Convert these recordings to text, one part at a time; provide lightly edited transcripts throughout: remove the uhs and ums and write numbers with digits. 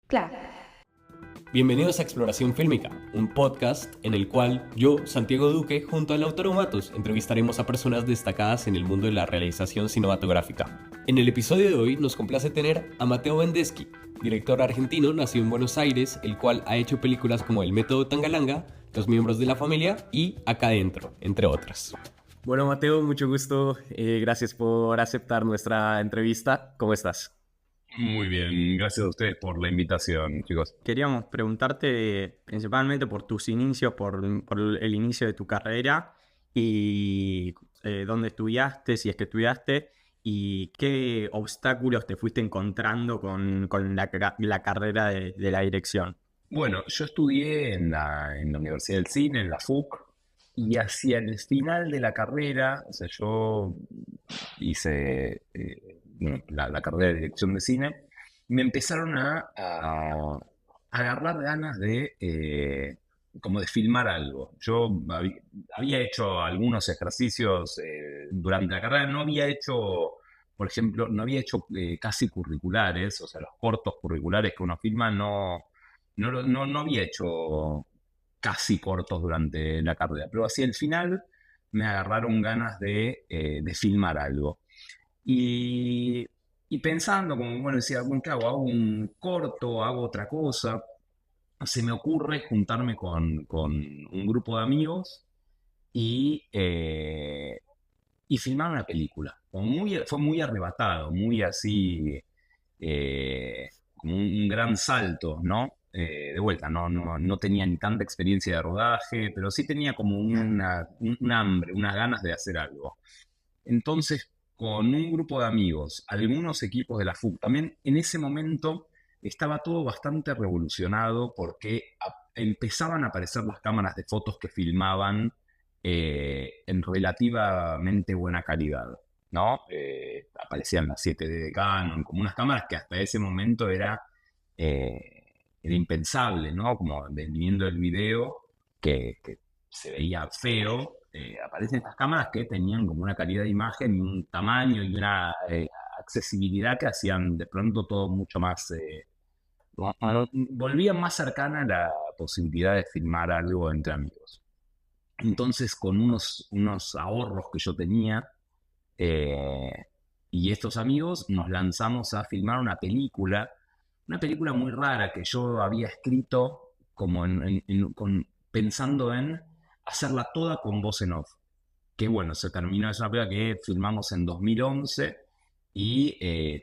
Claro. Bienvenidos a Exploración Fílmica, un podcast en el cual yo, Santiago Duque, junto al autor Matos, entrevistaremos a personas destacadas en el mundo de la realización cinematográfica. En el episodio de hoy nos complace tener a Mateo Vendesky, director argentino nacido en Buenos Aires, el cual ha hecho películas como El Método Tangalanga, Los Miembros de la Familia y Acá Adentro, entre otras. Bueno, Mateo, mucho gusto. Gracias por aceptar nuestra entrevista. ¿Cómo estás? Muy bien, gracias a ustedes por la invitación, chicos. Queríamos preguntarte principalmente por tus inicios, por el inicio de tu carrera y dónde estudiaste, si es que estudiaste, y qué obstáculos te fuiste encontrando con la carrera de la dirección. Bueno, yo estudié en la Universidad del Cine, en la FUC, y hacia el final de la carrera, o sea, yo hice bueno, la carrera de dirección de cine, me empezaron a agarrar ganas de como de filmar algo. Yo había hecho algunos ejercicios durante la carrera, no había hecho, por ejemplo, no había hecho casi curriculares, o sea, los cortos curriculares que uno filma, no había hecho casi cortos durante la carrera, pero hacia el final me agarraron ganas de filmar algo. Y, y pensando, como bueno, decía, bueno, ¿qué hago? ¿Hago un corto? ¿Hago otra cosa? Se me ocurre juntarme con un grupo de amigos y filmar una película. Fue muy arrebatado, muy así, como un gran salto, ¿no? De vuelta, no tenía ni tanta experiencia de rodaje, pero sí tenía como un hambre, unas ganas de hacer algo. Entonces, con un grupo de amigos, algunos equipos de la FUC, también en ese momento estaba todo bastante revolucionado porque empezaban a aparecer las cámaras de fotos que filmaban en relativamente buena calidad, ¿no? Aparecían las 7D de Canon, como unas cámaras que hasta ese momento era impensable, ¿no? Como viniendo el video que se veía feo, aparecen estas cámaras que tenían como una calidad de imagen y un tamaño y una accesibilidad que hacían de pronto todo mucho más, volvían más cercana a la posibilidad de filmar algo entre amigos. Entonces, con unos ahorros que yo tenía eh, y estos amigos, nos lanzamos a filmar una película muy rara que yo había escrito como pensando en hacerla toda con voz en off. Que bueno, se terminó, es una película que filmamos en 2011 y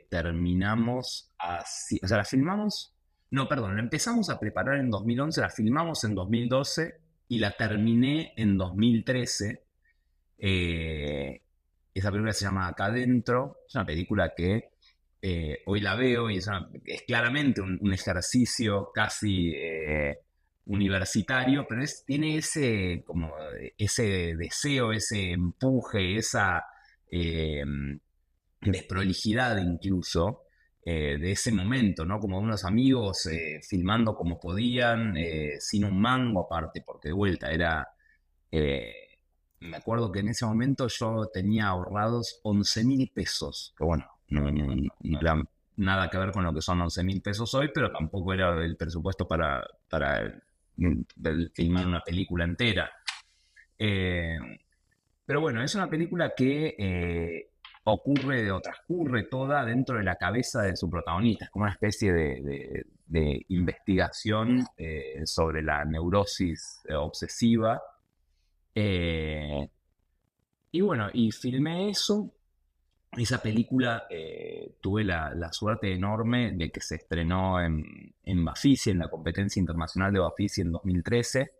terminamos así, o sea, la filmamos, no, perdón, la empezamos a preparar en 2011, la filmamos en 2012 y la terminé en 2013. Esa película se llama Acá Adentro, es una película que hoy la veo y es claramente un ejercicio casi universitario, pero tiene como ese deseo, ese empuje, esa eh, desprolijidad incluso de ese momento, ¿no? Como unos amigos filmando como podían, sin un mango aparte, porque de vuelta eh, me acuerdo que en ese momento yo tenía ahorrados 11.000 pesos, que bueno, no era nada que ver con lo que son 11.000 pesos hoy, pero tampoco era el presupuesto para filmar una película entera. Eh, pero bueno, es una película que ocurre o transcurre toda dentro de la cabeza de su protagonista. Es como una especie de investigación sobre la neurosis obsesiva. Eh, y bueno, y filmé eso. Esa película tuve la suerte enorme de que se estrenó en Bafisi, en la competencia internacional de Bafisi en 2013.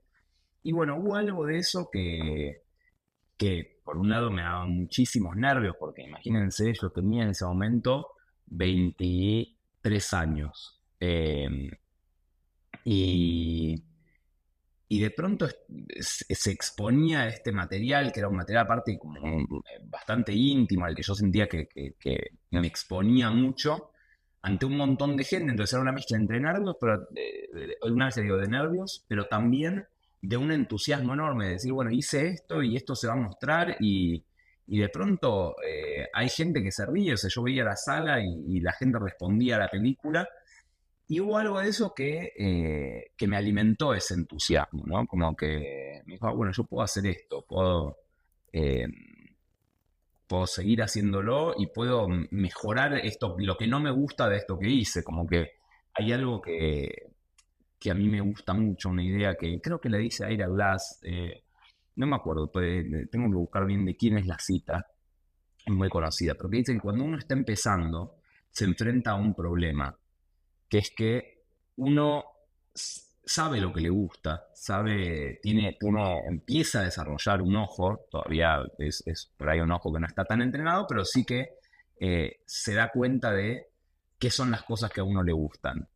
Y bueno, hubo algo de eso que por un lado me daba muchísimos nervios, porque imagínense, yo tenía en ese momento 23 años. Y, y de pronto se exponía este material, que era un material aparte como bastante íntimo, al que yo sentía que me exponía mucho ante un montón de gente. Entonces era una mezcla entre nervios, pero una vez digo de nervios, pero también de un entusiasmo enorme, de decir, bueno, hice esto y esto se va a mostrar y de pronto hay gente que se ríe, o sea, yo veía la sala y la gente respondía a la película Y hubo algo de eso que me alimentó ese entusiasmo, ¿no? Como que me dijo, bueno, yo puedo hacer esto, eh, puedo seguir haciéndolo y puedo mejorar esto, lo que no me gusta de esto que hice, como que hay algo que a mí me gusta mucho, una idea que creo que le dice a Ira Glass, no me acuerdo, tengo que buscar bien de quién es la cita, es muy conocida, pero que dice que cuando uno está empezando, se enfrenta a un problema, que es que uno sabe lo que le gusta, uno empieza a desarrollar un ojo, todavía es por ahí un ojo que no está tan entrenado, pero sí que se da cuenta de qué son las cosas que a uno le gustan.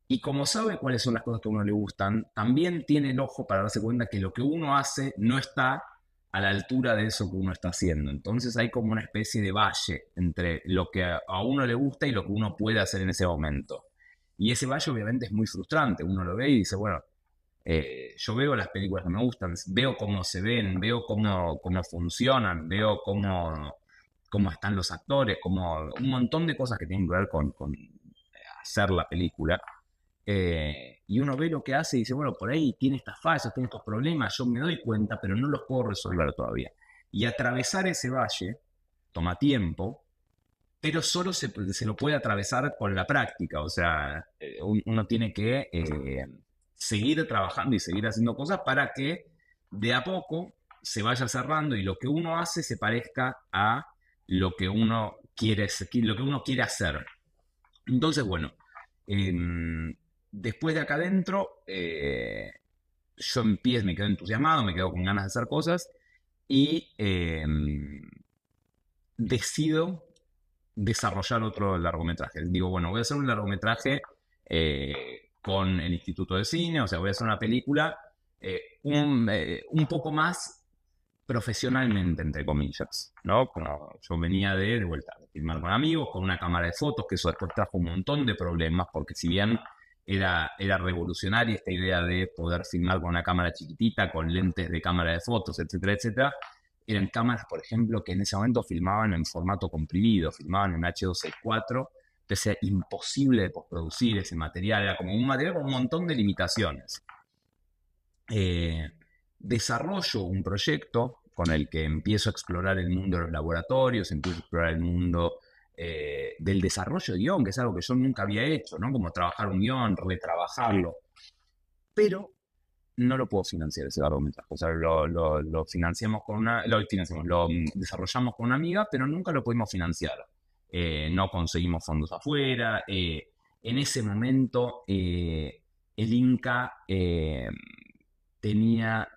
Y como sabe cuáles son las cosas que a uno le gustan, también tiene el ojo para darse cuenta que lo que uno hace no está a la altura de eso que uno está haciendo. Entonces hay como una especie de valle entre lo que a uno le gusta y lo que uno puede hacer en ese momento. Y ese valle obviamente es muy frustrante. Uno lo ve y dice, bueno, yo veo las películas que me gustan, veo cómo se ven, veo cómo funcionan, veo cómo están los actores, como un montón de cosas que tienen que ver con hacer la película. Y uno ve lo que hace y dice, bueno, por ahí tiene estas fallas, tiene estos problemas, yo me doy cuenta, pero no los puedo resolver todavía. Y atravesar ese valle toma tiempo, pero solo se lo puede atravesar con la práctica. O sea, uno tiene que seguir trabajando y seguir haciendo cosas para que de a poco se vaya cerrando y lo que uno hace se parezca a lo que uno quiere hacer. Entonces, bueno, después de acá adentro, yo me quedo entusiasmado, me quedo con ganas de hacer cosas y decido desarrollar otro largometraje. Digo, bueno, voy a hacer un largometraje con el Instituto de Cine, o sea, voy a hacer una película un poco más profesionalmente, entre comillas, ¿no? Como yo venía de vuelta, de filmar con amigos, con una cámara de fotos, que eso después trajo un montón de problemas, porque si bien era revolucionaria esta idea de poder filmar con una cámara chiquitita, con lentes de cámara de fotos, etcétera, etcétera, eran cámaras, por ejemplo, que en ese momento filmaban en formato comprimido, filmaban en H264, entonces era imposible de postproducir ese material, era como un material con un montón de limitaciones. Desarrollo un proyecto con el que empiezo a explorar el mundo de los laboratorios, empiezo a explorar el mundo del desarrollo de guión, que es algo que yo nunca había hecho, ¿no? Como trabajar un guión, retrabajarlo. Pero no lo puedo financiar ese largometraje. O sea, lo financiamos lo desarrollamos con una amiga, pero nunca lo pudimos financiar. No conseguimos fondos afuera. En ese momento, el Inca tenía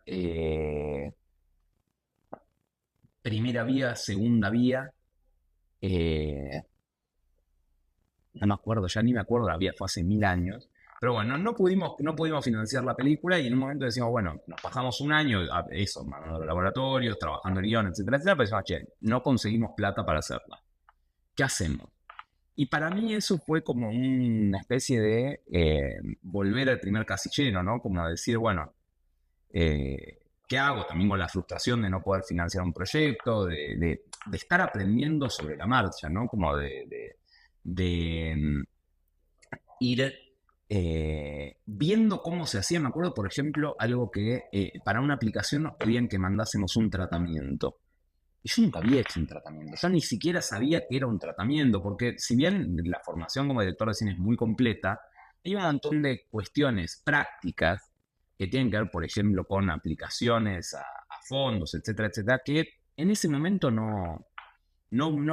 primera vía, segunda vía. No me acuerdo, ya ni me acuerdo la vía, fue hace 1000 años. Pero bueno, no pudimos financiar la película y en un momento decimos, bueno, nos pasamos un año, mandando a los laboratorios, trabajando en guión, etcétera, etcétera, pero decimos, che, no conseguimos plata para hacerla. ¿Qué hacemos? Y para mí eso fue como una especie de volver al primer casillero, ¿no? Como decir, bueno, ¿qué hago? También con la frustración de no poder financiar un proyecto, de estar aprendiendo sobre la marcha, ¿no? Como de ir viendo cómo se hacía. Me acuerdo, por ejemplo, algo que para una aplicación nos pedían que mandásemos un tratamiento. Y yo nunca había hecho un tratamiento. Yo ni siquiera sabía que era un tratamiento, porque si bien la formación como director de cine es muy completa, hay un montón de cuestiones prácticas que tienen que ver, por ejemplo, con aplicaciones a fondos, etcétera, etcétera, que en ese momento no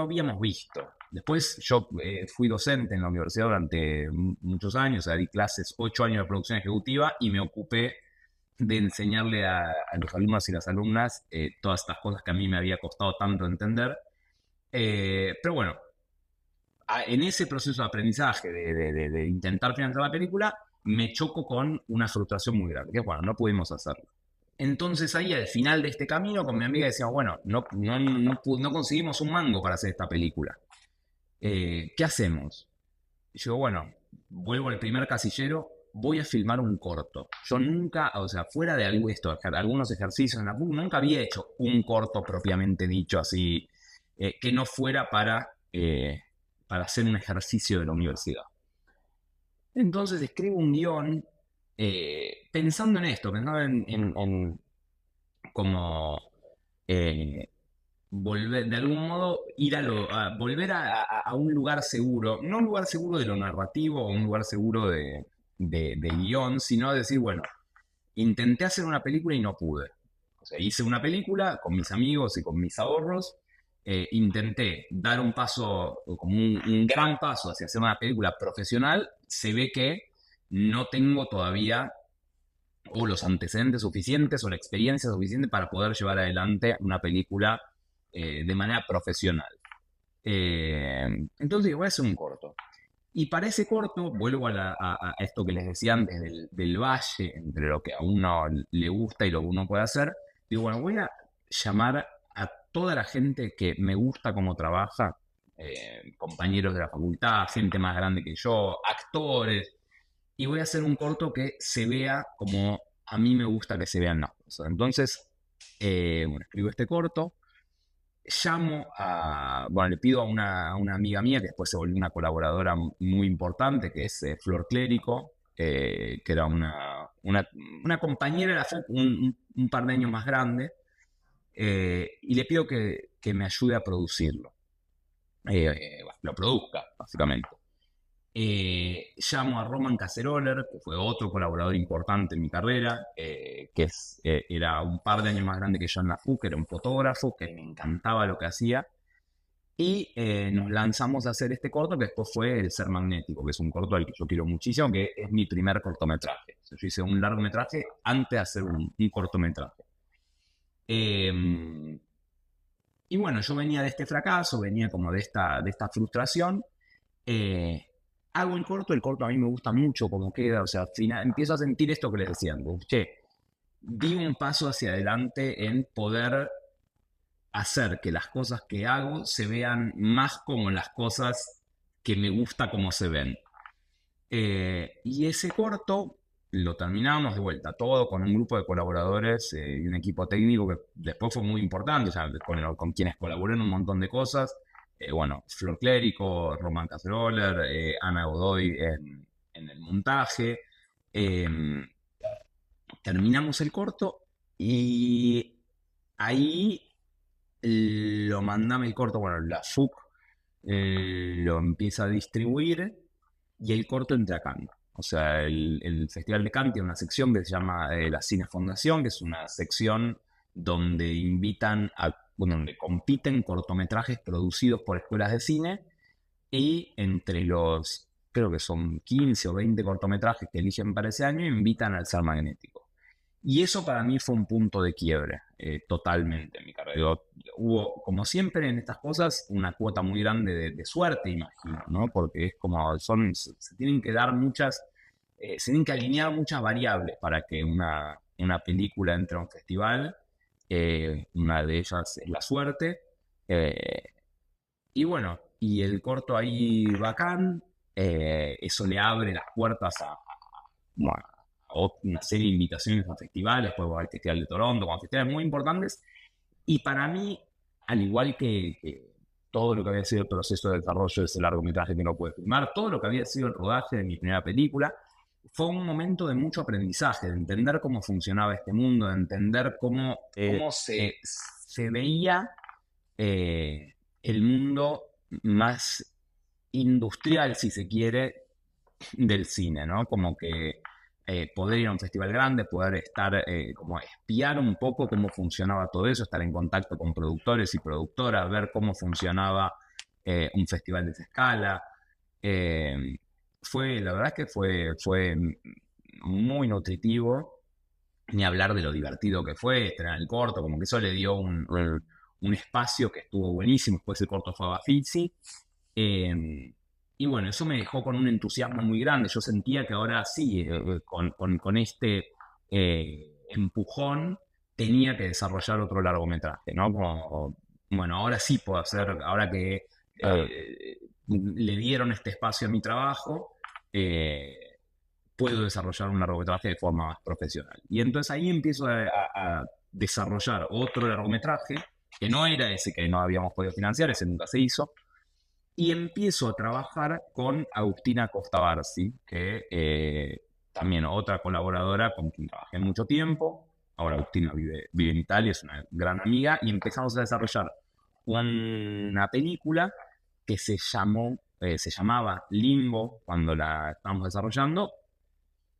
habíamos visto. Después yo fui docente en la universidad durante muchos años, o sea, di clases, 8 años de producción ejecutiva y me ocupé de enseñarle a los alumnos y las alumnas todas estas cosas que a mí me había costado tanto entender. Pero bueno, en ese proceso de aprendizaje, de intentar financiar la película, me choco con una frustración muy grande, que bueno, no pudimos hacerlo. Entonces ahí al final de este camino con mi amiga decíamos, bueno, no conseguimos un mango para hacer esta película. ¿Qué hacemos? Y yo, bueno, vuelvo al primer casillero, voy a filmar un corto. Yo nunca, o sea, fuera de algunos ejercicios en la PUC, nunca había hecho un corto propiamente dicho así, que no fuera para hacer un ejercicio de la universidad. Entonces escribo un guión pensando en esto, pensando en como volver, de algún modo, volver a un lugar seguro, no un lugar seguro de lo narrativo o un lugar seguro de guión, sino decir, bueno, intenté hacer una película y no pude. O sea, hice una película con mis amigos y con mis ahorros, intenté dar un paso, como un gran paso hacia hacer una película profesional, se ve que no tengo todavía o los antecedentes suficientes o la experiencia suficiente para poder llevar adelante una película de manera profesional. Entonces voy a hacer un corto. Y para ese corto, vuelvo a esto que les decía antes del valle, entre lo que a uno le gusta y lo que uno puede hacer. Digo, bueno, voy a llamar a toda la gente que me gusta cómo trabaja, compañeros de la facultad, gente más grande que yo, actores, y voy a hacer un corto que se vea como a mí me gusta que se vean las cosas. Entonces, bueno, escribo este corto, bueno, le pido a una amiga mía que después se volvió una colaboradora muy importante, que es Flor Clérico, que era una compañera de la FUC un par de años más grande, y le pido que me ayude a producirlo, lo produzca, básicamente. Llamo a Roman Caseroler, que fue otro colaborador importante en mi carrera, era un par de años más grande que yo en la FUC, era un fotógrafo que me encantaba lo que hacía, y nos lanzamos a hacer este corto que después fue El Ser Magnético, que es un corto al que yo quiero muchísimo, que es mi primer cortometraje. O sea, yo hice un largometraje antes de hacer un cortometraje. Y bueno, yo venía de este fracaso, venía como de esta frustración. Hago el corto a mí me gusta mucho como queda, o sea, al final empiezo a sentir esto que les decía, che, di un paso hacia adelante en poder hacer que las cosas que hago se vean más como las cosas que me gusta como se ven. Y ese corto lo terminamos de vuelta, todo con un grupo de colaboradores y un equipo técnico que después fue muy importante, o sea, con quienes colaboré en un montón de cosas. Bueno, Flor Clérico, Román Caceroler, Ana Godoy en el montaje. Terminamos el corto y ahí lo mandame el corto, bueno, la FUC lo empieza a distribuir y el corto entra a Cannes. O sea, el Festival de Cannes tiene una sección que se llama la Cine Fundación, que es una sección donde donde compiten cortometrajes producidos por escuelas de cine, y entre los, creo que son 15 o 20 cortometrajes que eligen para ese año, invitan al Ser Magnético. Y eso para mí fue un punto de quiebre, totalmente en mi carrera. Hubo, como siempre en estas cosas, una cuota muy grande de suerte, imagino, ¿no? Porque es como, se tienen que dar se tienen que alinear muchas variables para que una película entre a un festival. Una de ellas es la suerte. Y bueno, y el corto ahí bacán, eso le abre las puertas bueno, una serie de invitaciones a festivales, después al Festival de Toronto, a festivales muy importantes. Y para mí, al igual que todo lo que había sido el proceso de desarrollo de ese largometraje que no pude filmar, todo lo que había sido el rodaje de mi primera película, fue un momento de mucho aprendizaje, de entender cómo funcionaba este mundo, de entender cómo se veía el mundo más industrial, si se quiere, del cine, ¿no? Como que poder ir a un festival grande, poder estar, como espiar un poco cómo funcionaba todo eso, estar en contacto con productores y productoras, ver cómo funcionaba un festival de esa escala. La verdad es que fue muy nutritivo, ni hablar de lo divertido que fue estrenar el corto, como que eso le dio un espacio que estuvo buenísimo. Después el corto fue a Bafisi. Y bueno, eso me dejó con un entusiasmo muy grande. Yo sentía que ahora sí, con este empujón, tenía que desarrollar otro largometraje, ¿no? Bueno, ahora sí puedo hacer, ahora que le dieron este espacio a mi trabajo, puedo desarrollar un largometraje de forma más profesional. Y entonces ahí empiezo a desarrollar otro largometraje, que no era ese que no habíamos podido financiar, ese nunca se hizo, Y empiezo a trabajar con Agustina Costa Barsi, que también otra colaboradora con quien trabajé mucho tiempo. Ahora Agustina vive en Italia, es una gran amiga, y empezamos a desarrollar una película que se llamaba Limbo cuando la estábamos desarrollando,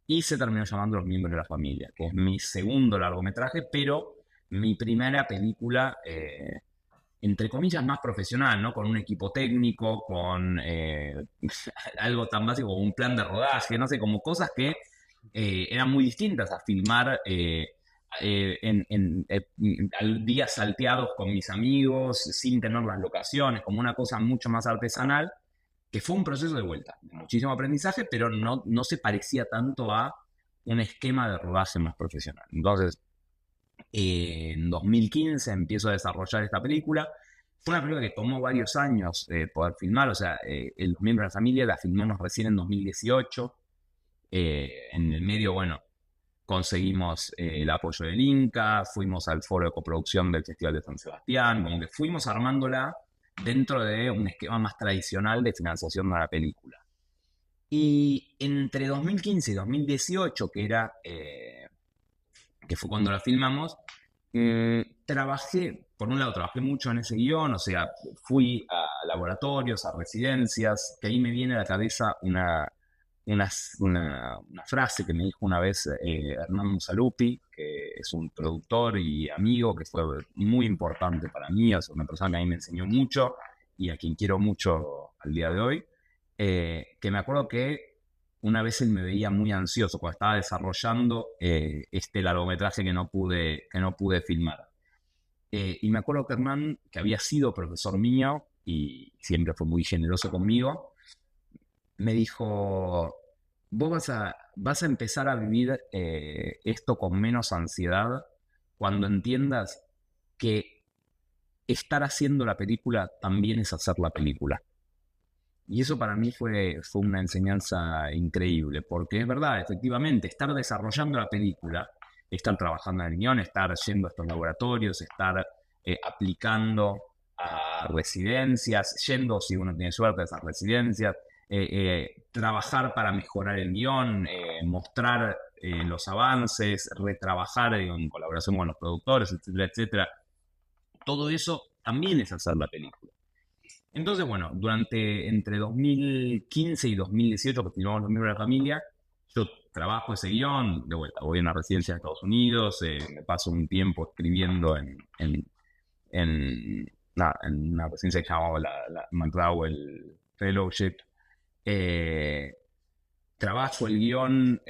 y se terminó llamando Los miembros de la familia, que es mi segundo largometraje, pero mi primera película, entre comillas, más profesional, ¿no? Con un equipo técnico, con algo tan básico como un plan de rodaje, no sé, como cosas que eran muy distintas a filmar días salteados con mis amigos, sin tener las locaciones, como una cosa mucho más artesanal, que fue un proceso de vuelta, de muchísimo aprendizaje, pero no se parecía tanto a un esquema de rodaje más profesional. Entonces, en 2015 empiezo a desarrollar esta película. Fue una película que tomó varios años poder filmar, o sea, Los miembros de la familia la filmamos recién en 2018. En el medio, bueno, conseguimos el apoyo del Inca, fuimos al foro de coproducción del Festival de San Sebastián, como que fuimos armándola dentro de un esquema más tradicional de financiación de la película. Y entre 2015 y 2018, que fue cuando la filmamos, por un lado trabajé mucho en ese guión, o sea, fui a laboratorios, a residencias, que ahí me viene a la cabeza una frase que me dijo una vez Hernán Musalupi, que es un productor y amigo que fue muy importante para mí, o sea, una persona que a mí me enseñó mucho y a quien quiero mucho al día de hoy, que me acuerdo que una vez él me veía muy ansioso cuando estaba desarrollando este largometraje que no pude filmar. Y me acuerdo que Hernán, que había sido profesor mío y siempre fue muy generoso conmigo, me dijo: vos vas a empezar a vivir esto con menos ansiedad cuando entiendas que estar haciendo la película también es hacer la película. Y eso para mí fue una enseñanza increíble, porque es verdad, efectivamente, estar desarrollando la película, estar trabajando en el guión, estar yendo a estos laboratorios, estar aplicando a residencias, yendo, si uno tiene suerte, a esas residencias, trabajar para mejorar el guión, mostrar los avances, retrabajar en colaboración con los productores, etcétera, etcétera. Todo eso también es hacer la película. Entonces, bueno, entre 2015 y 2018, que filmamos Los miembros de la familia, yo trabajo ese guión, de vuelta, voy a una residencia de Estados Unidos, me paso un tiempo escribiendo en una residencia que llamaba la McDowell Fellowship. Trabajo el guión,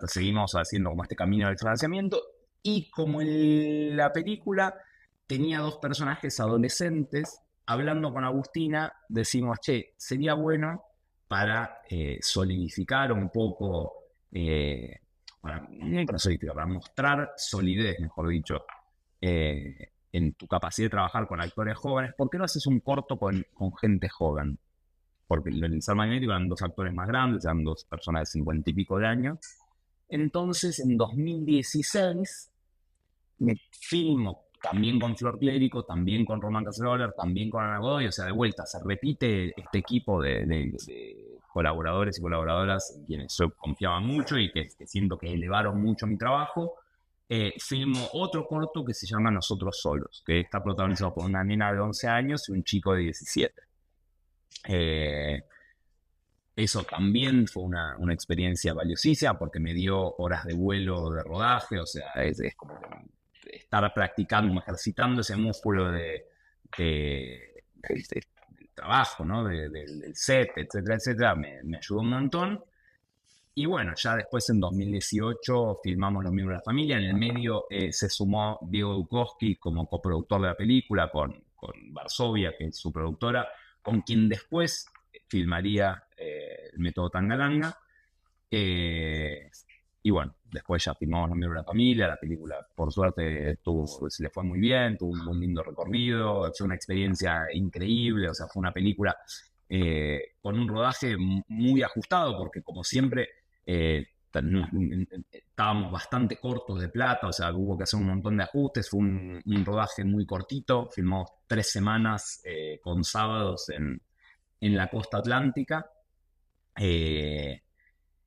seguimos haciendo como este camino del financiamiento, y como la película tenía dos personajes adolescentes, hablando con Agustina, decimos, che, sería bueno para solidificar un poco, para mostrar solidez, mejor dicho, en tu capacidad de trabajar con actores jóvenes, ¿por qué no haces un corto con gente joven? Porque en el Ser Magnético eran dos actores más grandes, eran dos personas de 50 y pico de años. Entonces, en 2016, me filmo también con Flor Clérico, también con Román Caceroler, también con Ana Godoy. O sea, de vuelta, se repite este equipo de colaboradores y colaboradoras en quienes yo confiaba mucho y que siento que elevaron mucho mi trabajo. Filmo otro corto que se llama Nosotros Solos, que está protagonizado por una nena de 11 años y un chico de 17. Eso también fue una experiencia valiosísima porque me dio horas de vuelo de rodaje, o sea, es como estar practicando, ejercitando ese músculo del trabajo, ¿no? Del set, etcétera, etcétera, me ayudó un montón. Y bueno, ya después en 2018 filmamos Los miembros de la familia. En el medio se sumó Diego Dukowski como coproductor de la película con Varsovia, que es su productora, con quien después filmaría El método Tangalanga. Y bueno, después ya filmamos Los miembros de la familia. La película, por suerte, se le fue muy bien, tuvo un lindo recorrido, fue una experiencia increíble. O sea, fue una película con un rodaje muy ajustado, porque como siempre estábamos bastante cortos de plata, o sea, hubo que hacer un montón de ajustes. Fue un rodaje muy cortito, filmamos 3 semanas con sábados en la costa atlántica.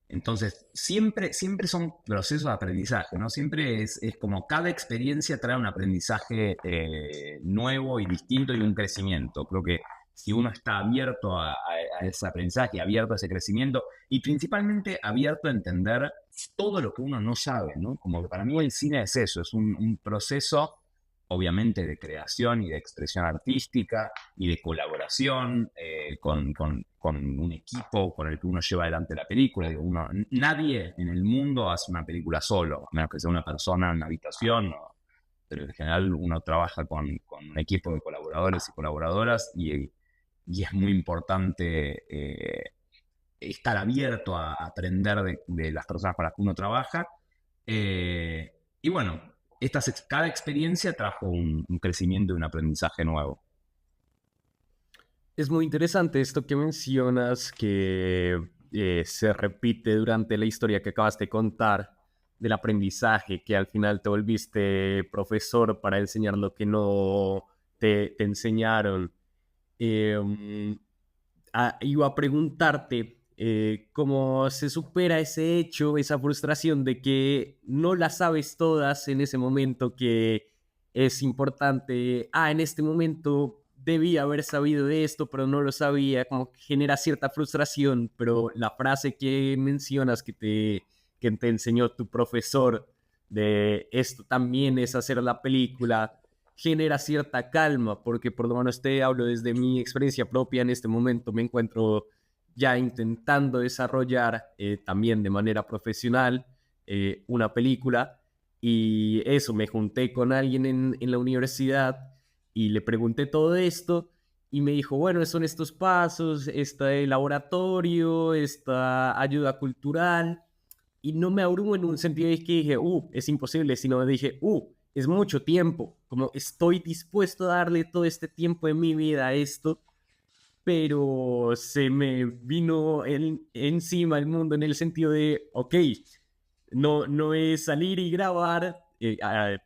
Entonces, siempre son procesos de aprendizaje, ¿no? Siempre es como cada experiencia trae un aprendizaje nuevo y distinto y un crecimiento. Creo que si uno está abierto a ese aprendizaje, abierto a ese crecimiento y principalmente abierto a entender todo lo que uno no sabe, ¿no? Como que para mí el cine es eso, es un proceso obviamente de creación y de expresión artística y de colaboración con un equipo con el que uno lleva adelante la película. Digo, nadie en el mundo hace una película solo, a menos que sea una persona en una habitación, pero en general uno trabaja con un equipo de colaboradores y colaboradoras y es muy importante estar abierto a aprender de las personas con las que uno trabaja. Y bueno, cada experiencia trajo un crecimiento y un aprendizaje nuevo. Es muy interesante esto que mencionas, que se repite durante la historia que acabas de contar del aprendizaje, que al final te volviste profesor para enseñar lo que no te enseñaron. Iba a preguntarte cómo se supera ese hecho, esa frustración de que no las sabes todas en ese momento, que es importante, en este momento debía haber sabido de esto, pero no lo sabía, como que genera cierta frustración, pero la frase que mencionas que te enseñó tu profesor de esto también es hacer la película, genera cierta calma, porque por lo menos te hablo desde mi experiencia propia. En este momento me encuentro ya intentando desarrollar también de manera profesional una película, y eso, me junté con alguien en la universidad y le pregunté todo esto y me dijo, bueno, son estos pasos, este laboratorio, esta ayuda cultural, y no me abrumo en un sentido de que dije, es imposible, sino dije, es mucho tiempo, como estoy dispuesto a darle todo este tiempo de mi vida a esto, pero se me vino encima el mundo en el sentido de, ok, no es salir y grabar,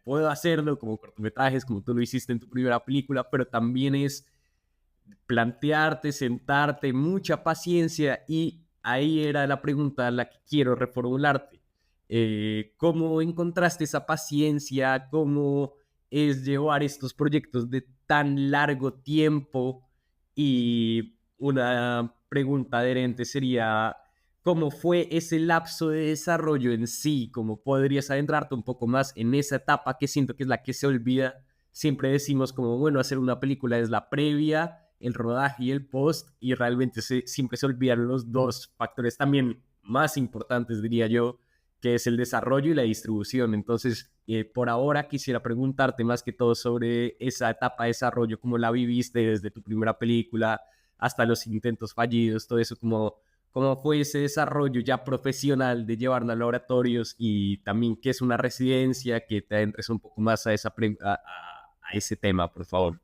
puedo hacerlo como cortometrajes, como tú lo hiciste en tu primera película, pero también es plantearte, sentarte, mucha paciencia, y ahí era la pregunta a la que quiero reformularte. ¿Cómo encontraste esa paciencia? ¿Cómo es llevar estos proyectos de tan largo tiempo? Y una pregunta adherente sería, ¿cómo fue ese lapso de desarrollo en sí? ¿Cómo podrías adentrarte un poco más en esa etapa que siento que es la que se olvida? Siempre decimos como, bueno, hacer una película es la previa, el rodaje y el post, y realmente siempre se olvidan los dos factores también más importantes, diría yo, que es el desarrollo y la distribución. Entonces, por ahora quisiera preguntarte más que todo sobre esa etapa de desarrollo, cómo la viviste desde tu primera película hasta los intentos fallidos, todo eso, cómo fue ese desarrollo ya profesional de llevarlo a laboratorios, y también qué es una residencia, que te adentres un poco más a ese tema, por favor.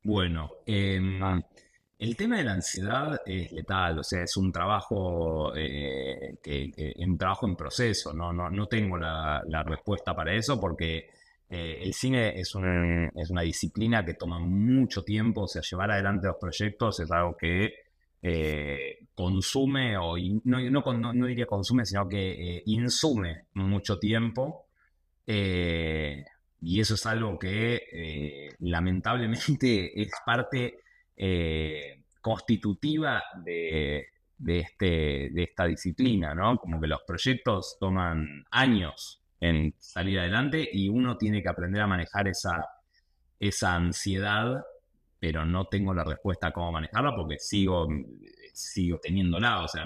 Bueno, el tema de la ansiedad es letal, o sea, es un trabajo, un trabajo en proceso, no tengo la respuesta para eso porque el cine es una disciplina que toma mucho tiempo, o sea, llevar adelante los proyectos es algo que consume, no diría consume, sino que insume mucho tiempo. Y eso es algo que lamentablemente es parte constitutiva de esta disciplina, ¿no? Como que los proyectos toman años en salir adelante y uno tiene que aprender a manejar esa ansiedad, pero no tengo la respuesta a cómo manejarla porque sigo teniéndola. O sea,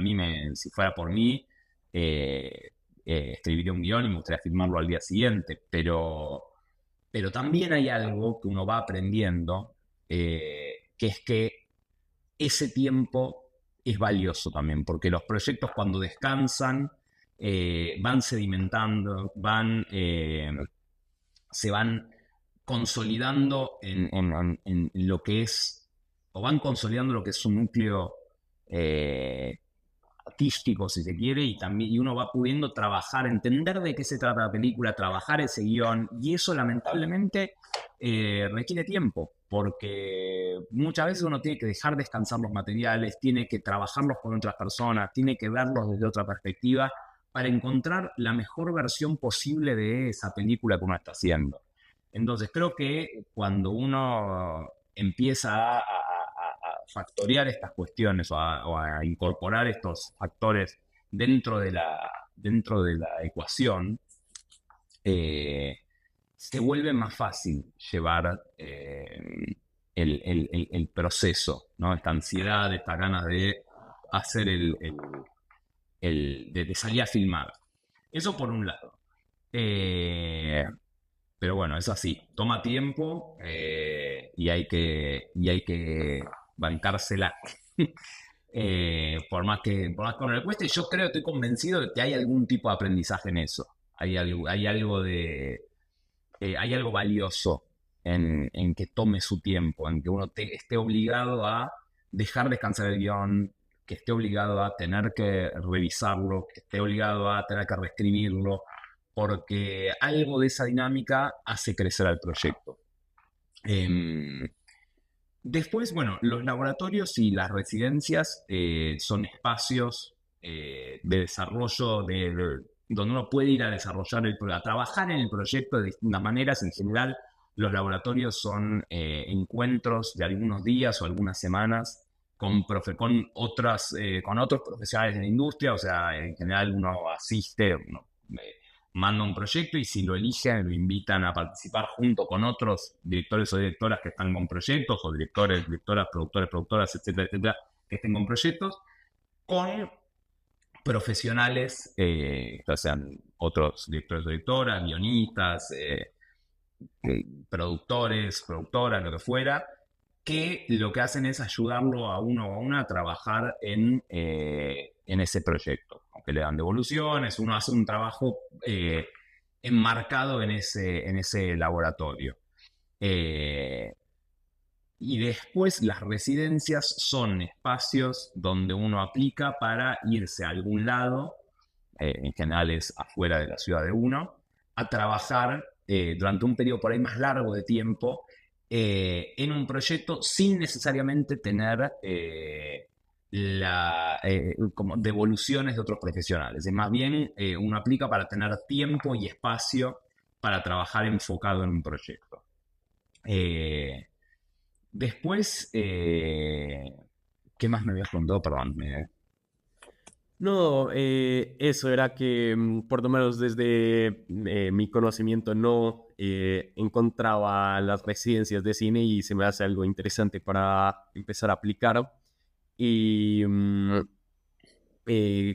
si fuera por mí, escribiría un guión y me gustaría filmarlo al día siguiente, pero también hay algo que uno va aprendiendo, que es que ese tiempo es valioso también, porque los proyectos cuando descansan van sedimentando, se van consolidando en lo que es, o van consolidando lo que es su núcleo artístico, si se quiere, y uno va pudiendo trabajar, entender de qué se trata la película, trabajar ese guión, y eso lamentablemente requiere tiempo, porque muchas veces uno tiene que dejar descansar los materiales, tiene que trabajarlos con otras personas, tiene que verlos desde otra perspectiva para encontrar la mejor versión posible de esa película que uno está haciendo. Entonces creo que cuando uno empieza a factorear estas cuestiones o a incorporar estos factores dentro de la ecuación, se vuelve más fácil llevar el proceso, ¿no? Esta ansiedad, estas ganas de hacer de salir a filmar. Eso por un lado. Pero bueno, es así. Toma tiempo y hay que bancársela. Por más que uno le cueste, yo creo, estoy convencido de que hay algún tipo de aprendizaje en eso. Hay algo valioso en que tome su tiempo, en que uno esté obligado a dejar descansar el guión, que esté obligado a tener que revisarlo, que esté obligado a tener que reescribirlo, porque algo de esa dinámica hace crecer al proyecto. Después, bueno, los laboratorios y las residencias son espacios de desarrollo donde uno puede ir a desarrollar a trabajar en el proyecto de distintas maneras. En general, los laboratorios son encuentros de algunos días o algunas semanas con otros profesionales de la industria. O sea, en general uno asiste, uno manda un proyecto y si lo eligen, lo invitan a participar junto con otros directores o directoras que están con proyectos, o directores, directoras, productoras, etcétera, etcétera, que estén con proyectos, con profesionales, ya sean otros directores o directoras, guionistas, productores, productoras, lo que fuera, que lo que hacen es ayudarlo a uno o a una a trabajar en ese proyecto. Aunque le dan devoluciones, uno hace un trabajo enmarcado en ese laboratorio. Y después las residencias son espacios donde uno aplica para irse a algún lado, en general es afuera de la ciudad de uno, a trabajar durante un periodo por ahí más largo de tiempo en un proyecto sin necesariamente tener como devoluciones de otros profesionales. Es más bien uno aplica para tener tiempo y espacio para trabajar enfocado en un proyecto. Después, ¿qué más me habías contado? Perdón. No, eso era que por lo menos desde mi conocimiento no encontraba las residencias de cine y se me hace algo interesante para empezar a aplicar. Y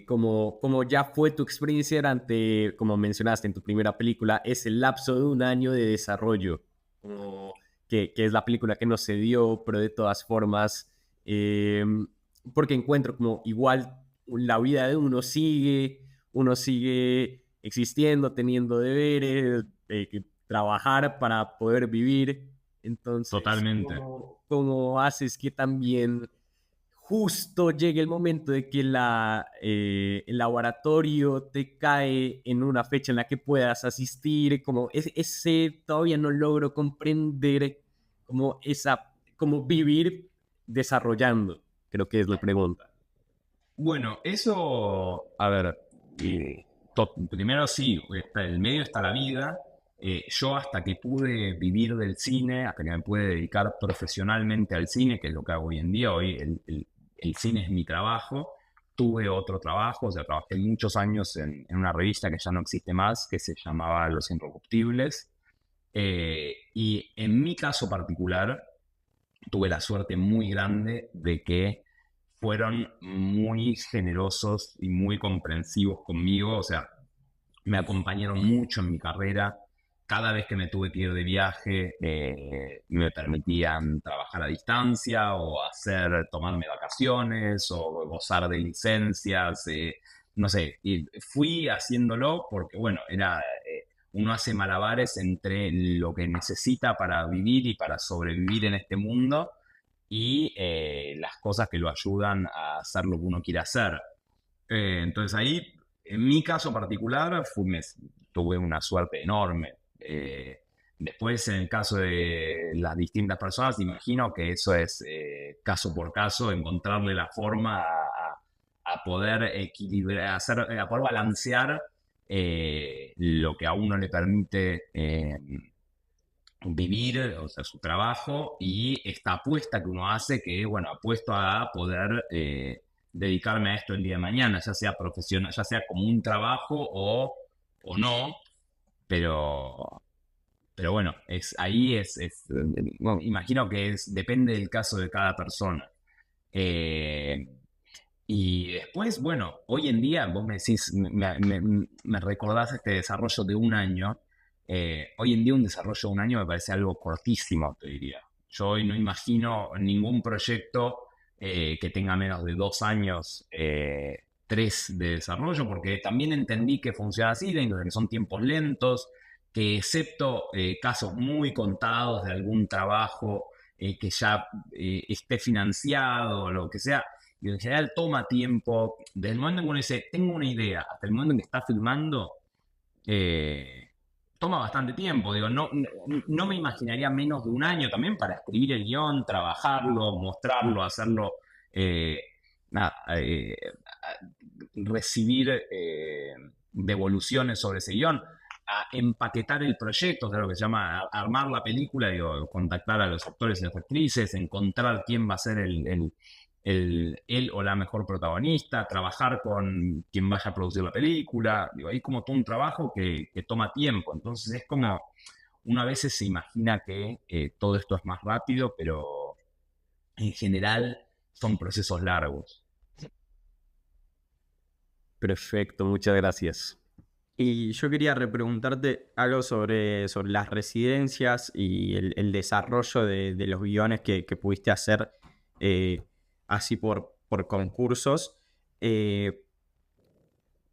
como ya fue tu experiencia durante, como mencionaste en tu primera película, ese lapso de un año de desarrollo, como que es la película que no se dio, pero de todas formas, porque encuentro como igual la vida de uno sigue existiendo, teniendo deberes, trabajar para poder vivir. Entonces, Totalmente. ¿cómo haces que también justo llegue el momento de que el laboratorio te cae en una fecha en la que puedas asistir? Como ese todavía no logro comprender como vivir desarrollando, creo que es la pregunta. Bueno, eso, a ver, primero sí, el medio está la vida. Yo hasta que pude vivir del cine, hasta que me pude dedicar profesionalmente al cine, que es lo que hago hoy en día, hoy el cine es mi trabajo, tuve otro trabajo, o sea, trabajé muchos años en una revista que ya no existe más, que se llamaba Los Incorruptibles, y en mi caso particular, tuve la suerte muy grande de que fueron muy generosos y muy comprensivos conmigo, o sea, me acompañaron mucho en mi carrera. Cada vez que me tuve que ir de viaje, me permitían trabajar a distancia o tomarme vacaciones o gozar de licencias, no sé, y fui haciéndolo porque, bueno, uno hace malabares entre lo que necesita para vivir y para sobrevivir en este mundo y las cosas que lo ayudan a hacer lo que uno quiere hacer. Entonces ahí, en mi caso particular, tuve una suerte enorme. Después, en el caso de las distintas personas, imagino que eso es caso por caso, encontrarle la forma a poder equilibrar, a poder balancear lo que a uno le permite vivir, o sea, su trabajo y esta apuesta que uno hace, que bueno, apuesto a poder dedicarme a esto el día de mañana, ya sea profesional, ya sea como un trabajo o no, pero, pero bueno, bueno, imagino que depende del caso de cada persona. Eh, y después, bueno, hoy en día, vos me decís, me recordás este desarrollo de un año. Hoy en día un desarrollo de un año me parece algo cortísimo, te diría. Yo hoy no imagino ningún proyecto que tenga menos de 2 años, 3 de desarrollo, porque también entendí que funciona así, que son tiempos lentos, que excepto casos muy contados de algún trabajo que ya esté financiado o lo que sea, y en general toma tiempo. Desde el momento en que uno dice, tengo una idea, hasta el momento en que está filmando, toma bastante tiempo. Digo, no me imaginaría menos de un año también para escribir el guión, trabajarlo, mostrarlo, hacerlo, eh, nada, recibir devoluciones sobre ese guión, a empaquetar el proyecto, o sea, lo que se llama armar la película, digo, contactar a los actores y las actrices, encontrar quién va a ser él o la mejor protagonista, trabajar con quien vaya a producir la película. Digo, hay como todo un trabajo que toma tiempo. Entonces es como, uno a veces se imagina que todo esto es más rápido, pero en general son procesos largos. Perfecto, muchas gracias. Y yo quería repreguntarte algo sobre las residencias y el desarrollo de los guiones que pudiste hacer así por concursos. Eh,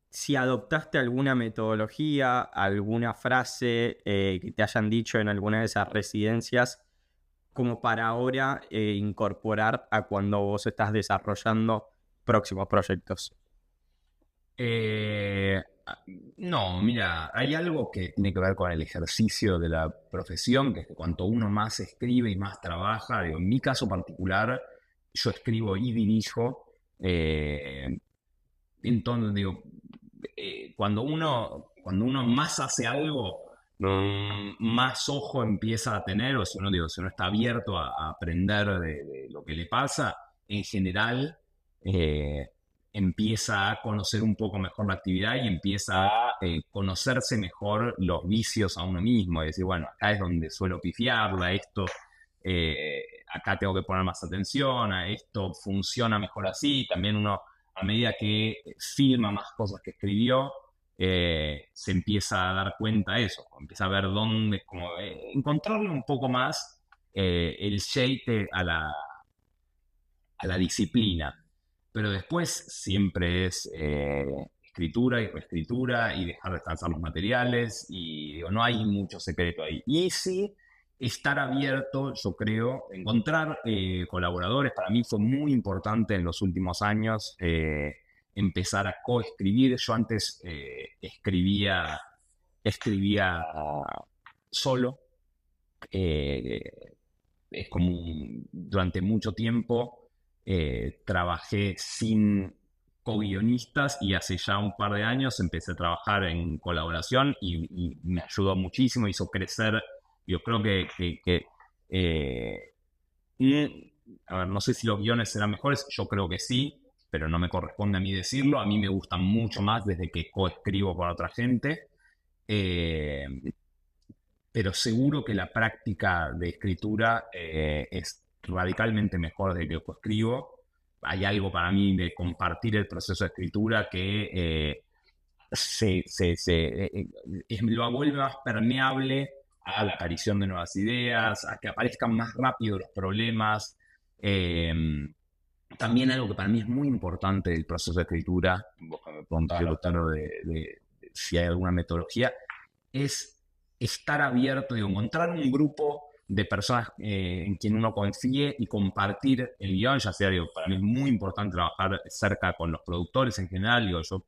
si adoptaste alguna metodología, alguna frase que te hayan dicho en alguna de esas residencias, como para ahora incorporar a cuando vos estás desarrollando próximos proyectos. Eh, no, mira, hay algo que tiene que ver con el ejercicio de la profesión, que es que cuanto uno más escribe y más trabaja, digo, en mi caso particular, yo escribo y dirijo, entonces digo, cuando uno más hace algo, más ojo empieza a tener, o si uno está abierto a aprender de lo que le pasa, en general eh, empieza a conocer un poco mejor la actividad y empieza a conocerse mejor los vicios a uno mismo. Es decir, bueno, acá es donde suelo pifiarla, acá tengo que poner más atención, a esto funciona mejor así. También uno, a medida que filma más cosas que escribió, se empieza a dar cuenta de eso, empieza a ver dónde, como encontrarle un poco más el shape a la disciplina. Pero después siempre es escritura y reescritura y dejar descansar los materiales y digo, no hay mucho secreto ahí. Y sí, estar abierto, yo creo, encontrar colaboradores, para mí fue muy importante en los últimos años empezar a coescribir. Yo antes escribía solo. Es como durante mucho tiempo trabajé sin co-guionistas y hace ya un par de años empecé a trabajar en colaboración y me ayudó muchísimo, hizo crecer. Yo creo a ver, no sé si los guiones serán mejores, yo creo que sí, pero no me corresponde a mí decirlo. A mí me gustan mucho más desde que coescribo con otra gente. Eh, pero seguro que la práctica de escritura es radicalmente mejor de que coescribo. Hay algo para mí de compartir el proceso de escritura que lo vuelve más permeable a la aparición de nuevas ideas, a que aparezcan más rápido los problemas. También algo que para mí es muy importante del proceso de escritura, vos me preguntabas, Lautaro, de si hay alguna metodología, es estar abierto y encontrar un grupo de personas en quien uno confíe y compartir el guión, ya sea, digo, para mí es muy importante trabajar cerca con los productores en general. Digo, yo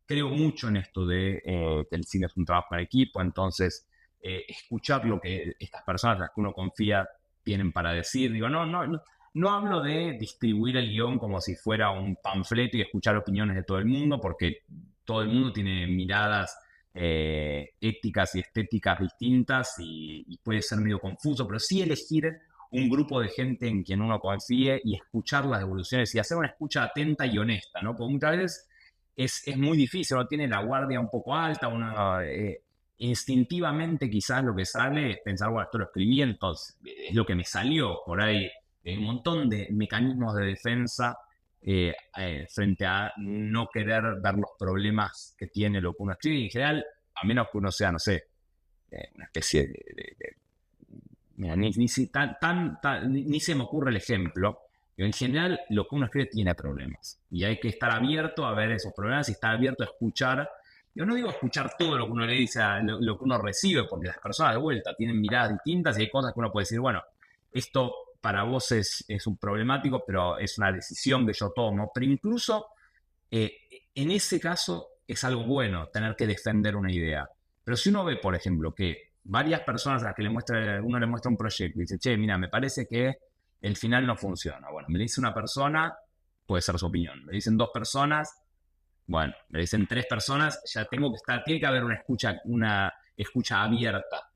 creo mucho en esto de que el cine es un trabajo en equipo, entonces escuchar lo que estas personas a las que uno confía tienen para decir. Digo, no hablo de distribuir el guión como si fuera un panfleto y escuchar opiniones de todo el mundo, porque todo el mundo tiene miradas éticas y estéticas distintas y puede ser medio confuso, pero sí elegir un grupo de gente en quien uno confíe y escuchar las devoluciones y hacer una escucha atenta y honesta, ¿no? Porque muchas veces es muy difícil, uno tiene la guardia un poco alta, uno instintivamente quizás lo que sale es pensar, bueno, esto lo escribí, entonces es lo que me salió. Por ahí un montón de mecanismos de defensa frente a no querer ver los problemas que tiene lo que uno escribe. Y en general, a menos que uno sea, no sé, una especie mira, ni se me ocurre el ejemplo, pero en general lo que uno escribe tiene problemas. Y hay que estar abierto a ver esos problemas y estar abierto a escuchar. Yo no digo escuchar todo lo que uno le dice, lo que uno recibe, porque las personas de vuelta tienen miradas distintas y hay cosas que uno puede decir, bueno, esto para vos es un problemático, pero es una decisión que yo tomo. Pero incluso en ese caso es algo bueno tener que defender una idea. Pero si uno ve, por ejemplo, que varias personas a las que uno le muestra un proyecto y dice, che, mira, me parece que el final no funciona. Bueno, me lo dice una persona, puede ser su opinión. Me dicen 2 personas, bueno, me dicen 3 personas, ya tiene que haber una escucha abierta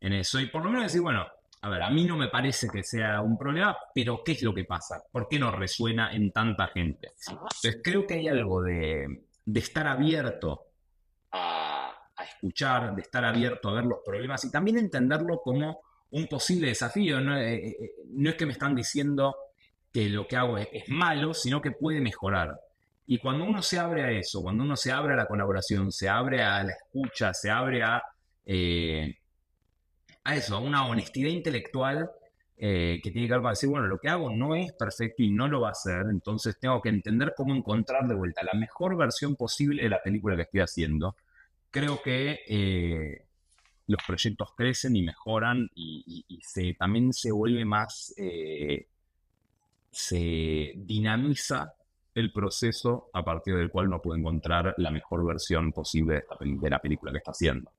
en eso. Y por lo menos decir, bueno, a ver, a mí no me parece que sea un problema, pero ¿qué es lo que pasa? ¿Por qué no resuena en tanta gente? Entonces creo que hay algo de estar abierto a escuchar, de estar abierto a ver los problemas y también entenderlo como un posible desafío. No es que me están diciendo que lo que hago es malo, sino que puede mejorar. Y cuando uno se abre a eso, cuando uno se abre a la colaboración, se abre a la escucha, se abre a eso, a una honestidad intelectual que tiene que ver con decir, bueno, lo que hago no es perfecto y no lo va a ser, entonces tengo que entender cómo encontrar de vuelta la mejor versión posible de la película que estoy haciendo. Creo que los proyectos crecen y mejoran y también se vuelve más, se dinamiza el proceso a partir del cual uno puede encontrar la mejor versión posible de la película que está haciendo.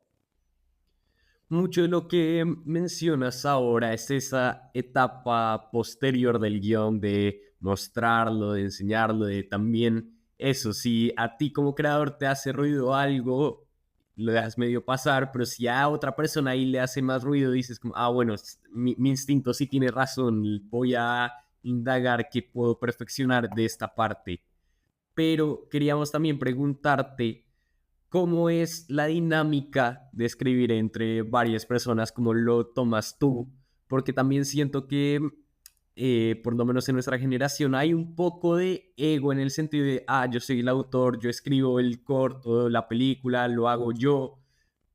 Mucho de lo que mencionas ahora es esa etapa posterior del guión de mostrarlo, de enseñarlo, de también eso, si a ti como creador te hace ruido algo, lo dejas medio pasar, pero si a otra persona ahí le hace más ruido, dices como, bueno, mi instinto sí tiene razón, voy a indagar qué puedo perfeccionar de esta parte. Pero queríamos también preguntarte cómo es la dinámica de escribir entre varias personas, cómo lo tomas tú, porque también siento que, por lo menos en nuestra generación, hay un poco de ego en el sentido de, yo soy el autor, yo escribo el corto, la película, lo hago yo,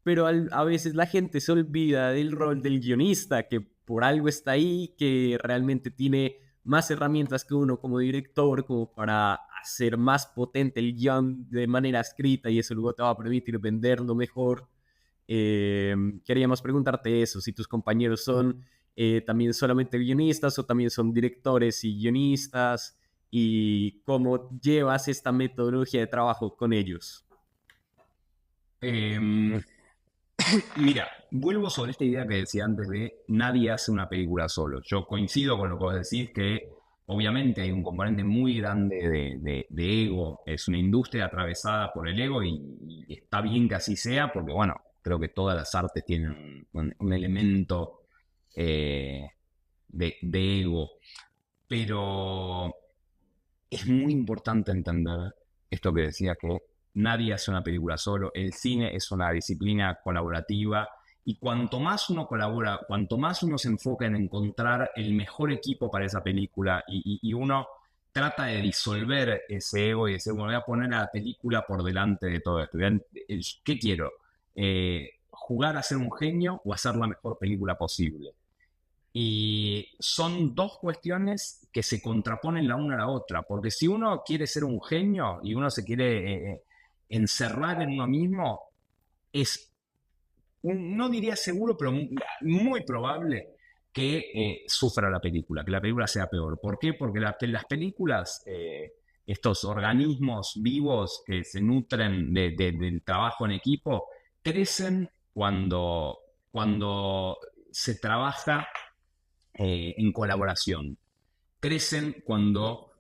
pero a veces la gente se olvida del rol del guionista, que por algo está ahí, que realmente tiene más herramientas que uno como director, como para hacer más potente el guión de manera escrita y eso luego te va a permitir venderlo mejor. Queríamos preguntarte eso, si tus compañeros son también solamente guionistas o también son directores y guionistas y cómo llevas esta metodología de trabajo con ellos. Mira, vuelvo sobre esta idea que decía antes de nadie hace una película solo. Yo coincido con lo que vos decís, que obviamente hay un componente muy grande de ego. Es una industria atravesada por el ego y está bien que así sea, porque bueno, creo que todas las artes tienen un elemento de ego. Pero es muy importante entender esto que decía, que nadie hace una película solo. El cine es una disciplina colaborativa y cuanto más uno colabora, cuanto más uno se enfoca en encontrar el mejor equipo para esa película y uno trata de disolver ese ego y decir, bueno, voy a poner a la película por delante de todo esto. ¿Qué quiero? ¿Jugar a ser un genio o hacer la mejor película posible? Y son 2 cuestiones que se contraponen la una a la otra, porque si uno quiere ser un genio y uno se quiere encerrar en uno mismo, es, no diría seguro, pero muy probable que sufra la película, que la película sea peor. ¿Por qué? Porque las películas, estos organismos vivos que se nutren del trabajo en equipo, crecen cuando cuando se trabaja en colaboración. Crecen cuando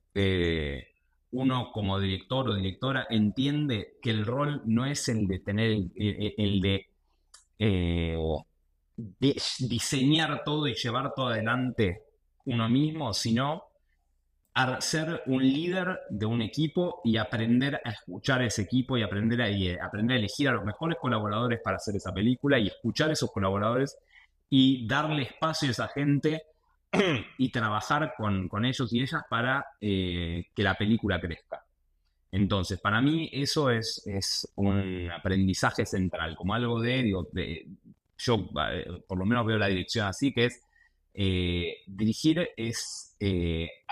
uno como director o directora entiende que el rol no es el de tener el de diseñar todo y llevar todo adelante uno mismo, sino a ser un líder de un equipo y aprender a escuchar a ese equipo y aprender a elegir a los mejores colaboradores para hacer esa película y escuchar a esos colaboradores y darle espacio a esa gente y trabajar con ellos y ellas para que la película crezca. Entonces, para mí eso es un aprendizaje central, como algo yo por lo menos veo la dirección así, que es dirigir es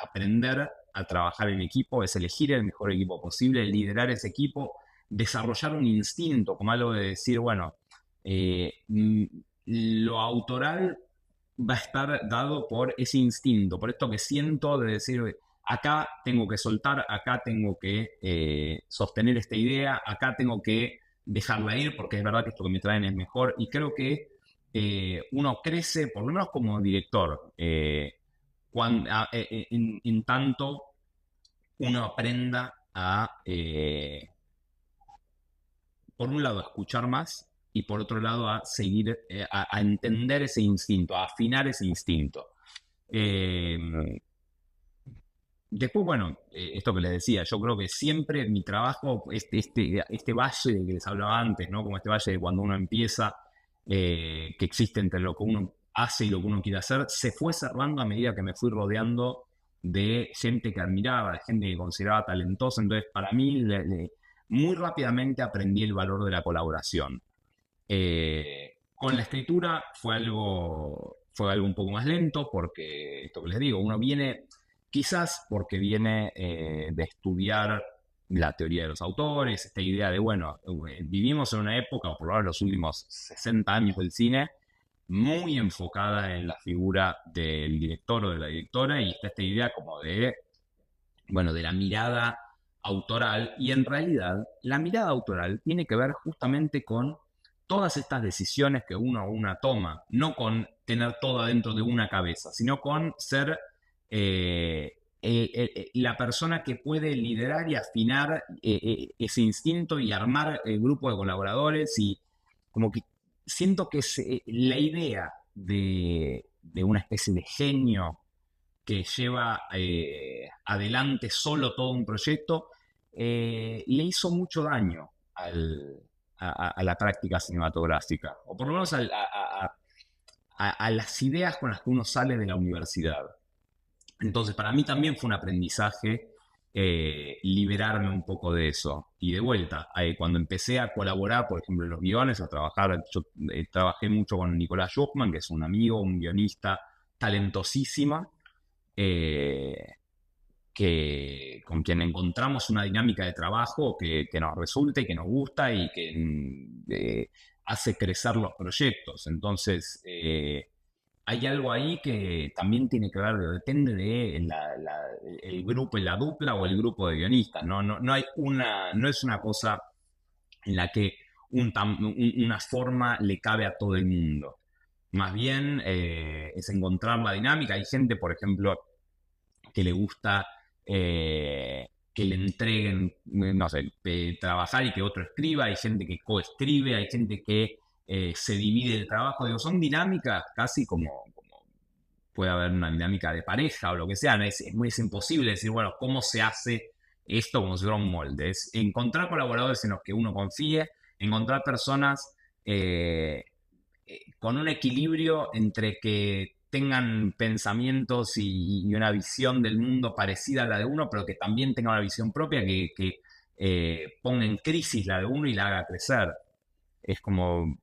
aprender a trabajar en equipo, es elegir el mejor equipo posible, liderar ese equipo, desarrollar un instinto, como algo de decir, bueno, lo autoral va a estar dado por ese instinto, por esto que siento de decir, acá tengo que soltar, acá tengo que sostener esta idea, acá tengo que dejarla ir porque es verdad que esto que me traen es mejor y creo que uno crece, por lo menos como director, en tanto uno aprenda por un lado, a escuchar más y por otro lado, a seguir, a entender ese instinto, a afinar ese instinto. Después, bueno, esto que les decía, yo creo que siempre mi trabajo, este valle del que les hablaba antes, ¿no? Como este valle de cuando uno empieza, que existe entre lo que uno hace y lo que uno quiere hacer, se fue cerrando a medida que me fui rodeando de gente que admiraba, de gente que consideraba talentosa. Entonces, para mí, muy rápidamente aprendí el valor de la colaboración. Con la escritura fue algo un poco más lento, porque esto que les digo, uno viene, quizás porque viene de estudiar la teoría de los autores, esta idea de, bueno, vivimos en una época, o por lo menos los últimos 60 años del cine, muy enfocada en la figura del director o de la directora, y está esta idea como de, bueno, de la mirada autoral, y en realidad la mirada autoral tiene que ver justamente con todas estas decisiones que uno o una toma, no con tener todo adentro de una cabeza, sino con ser la persona que puede liderar y afinar ese instinto y armar el grupo de colaboradores y como que siento que la idea de una especie de genio que lleva adelante solo todo un proyecto, le hizo mucho daño a la práctica cinematográfica, o por lo menos a las ideas con las que uno sale de la universidad. Entonces, para mí también fue un aprendizaje liberarme un poco de eso. Y de vuelta, cuando empecé a colaborar, por ejemplo, en los guiones, a trabajar, yo trabajé mucho con Nicolás Schuchman, que es un amigo, un guionista talentosísima, con quien encontramos una dinámica de trabajo que nos resulta y que nos gusta y que hace crecer los proyectos. Entonces, hay algo ahí que también tiene que ver, depende de el grupo, la dupla o el grupo de guionistas. No es una cosa en la que una forma le cabe a todo el mundo. Más bien es encontrar la dinámica. Hay gente, por ejemplo, que le gusta que le entreguen, no sé, trabajar y que otro escriba. Hay gente que coescribe, hay gente que se divide el trabajo. Digo, son dinámicas casi como puede haber una dinámica de pareja o lo que sea. Es imposible decir, bueno, ¿cómo se hace esto como si fuera un molde? Es encontrar colaboradores en los que uno confíe, encontrar personas con un equilibrio entre que tengan pensamientos y una visión del mundo parecida a la de uno, pero que también tengan una visión propia que ponga en crisis la de uno y la haga crecer. Es como,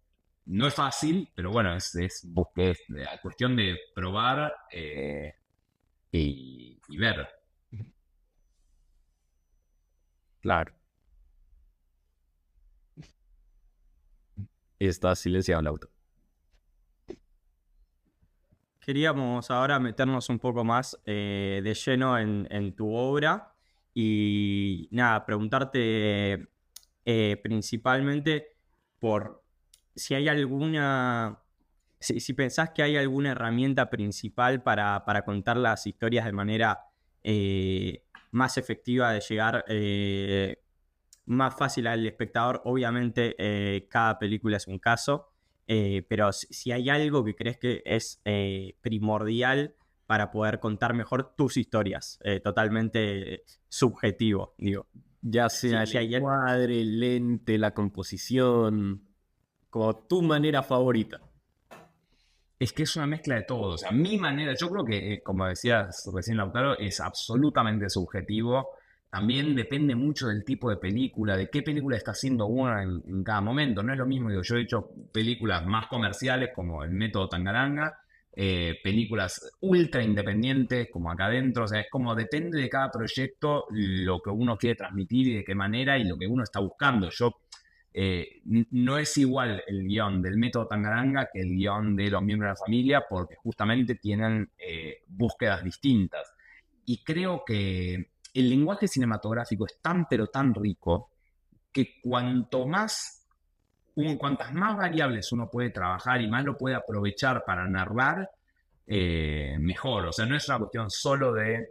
no es fácil, pero bueno, es cuestión de probar y ver. Claro. Y está silenciado el auto. Queríamos ahora meternos un poco más de lleno en tu obra y nada, preguntarte principalmente por si hay alguna si pensás que hay alguna herramienta principal para contar las historias de manera más efectiva, de llegar más fácil al espectador. Obviamente cada película es un caso, pero si hay algo que crees que es primordial para poder contar mejor tus historias, totalmente subjetivo, digo. Ya sea si hay El cuadre, el lente, la composición, como tu manera favorita. Es que es una mezcla de todo. O sea, mi manera, yo creo que, como decías recién Lautaro, es absolutamente subjetivo. También depende mucho del tipo de película, de qué película está haciendo uno en cada momento. No es lo mismo, digo, yo he hecho películas más comerciales como El Método Tangaranga, películas ultra independientes como Acá Adentro. O sea, es como depende de cada proyecto lo que uno quiere transmitir y de qué manera y lo que uno está buscando. Yo no es igual el guión del Método Tangaranga que el guión de Los Miembros de la Familia, porque justamente tienen búsquedas distintas. Y creo que el lenguaje cinematográfico es tan pero tan rico que cuantas más variables uno puede trabajar y más lo puede aprovechar para narrar, mejor. O sea, no es una cuestión solo de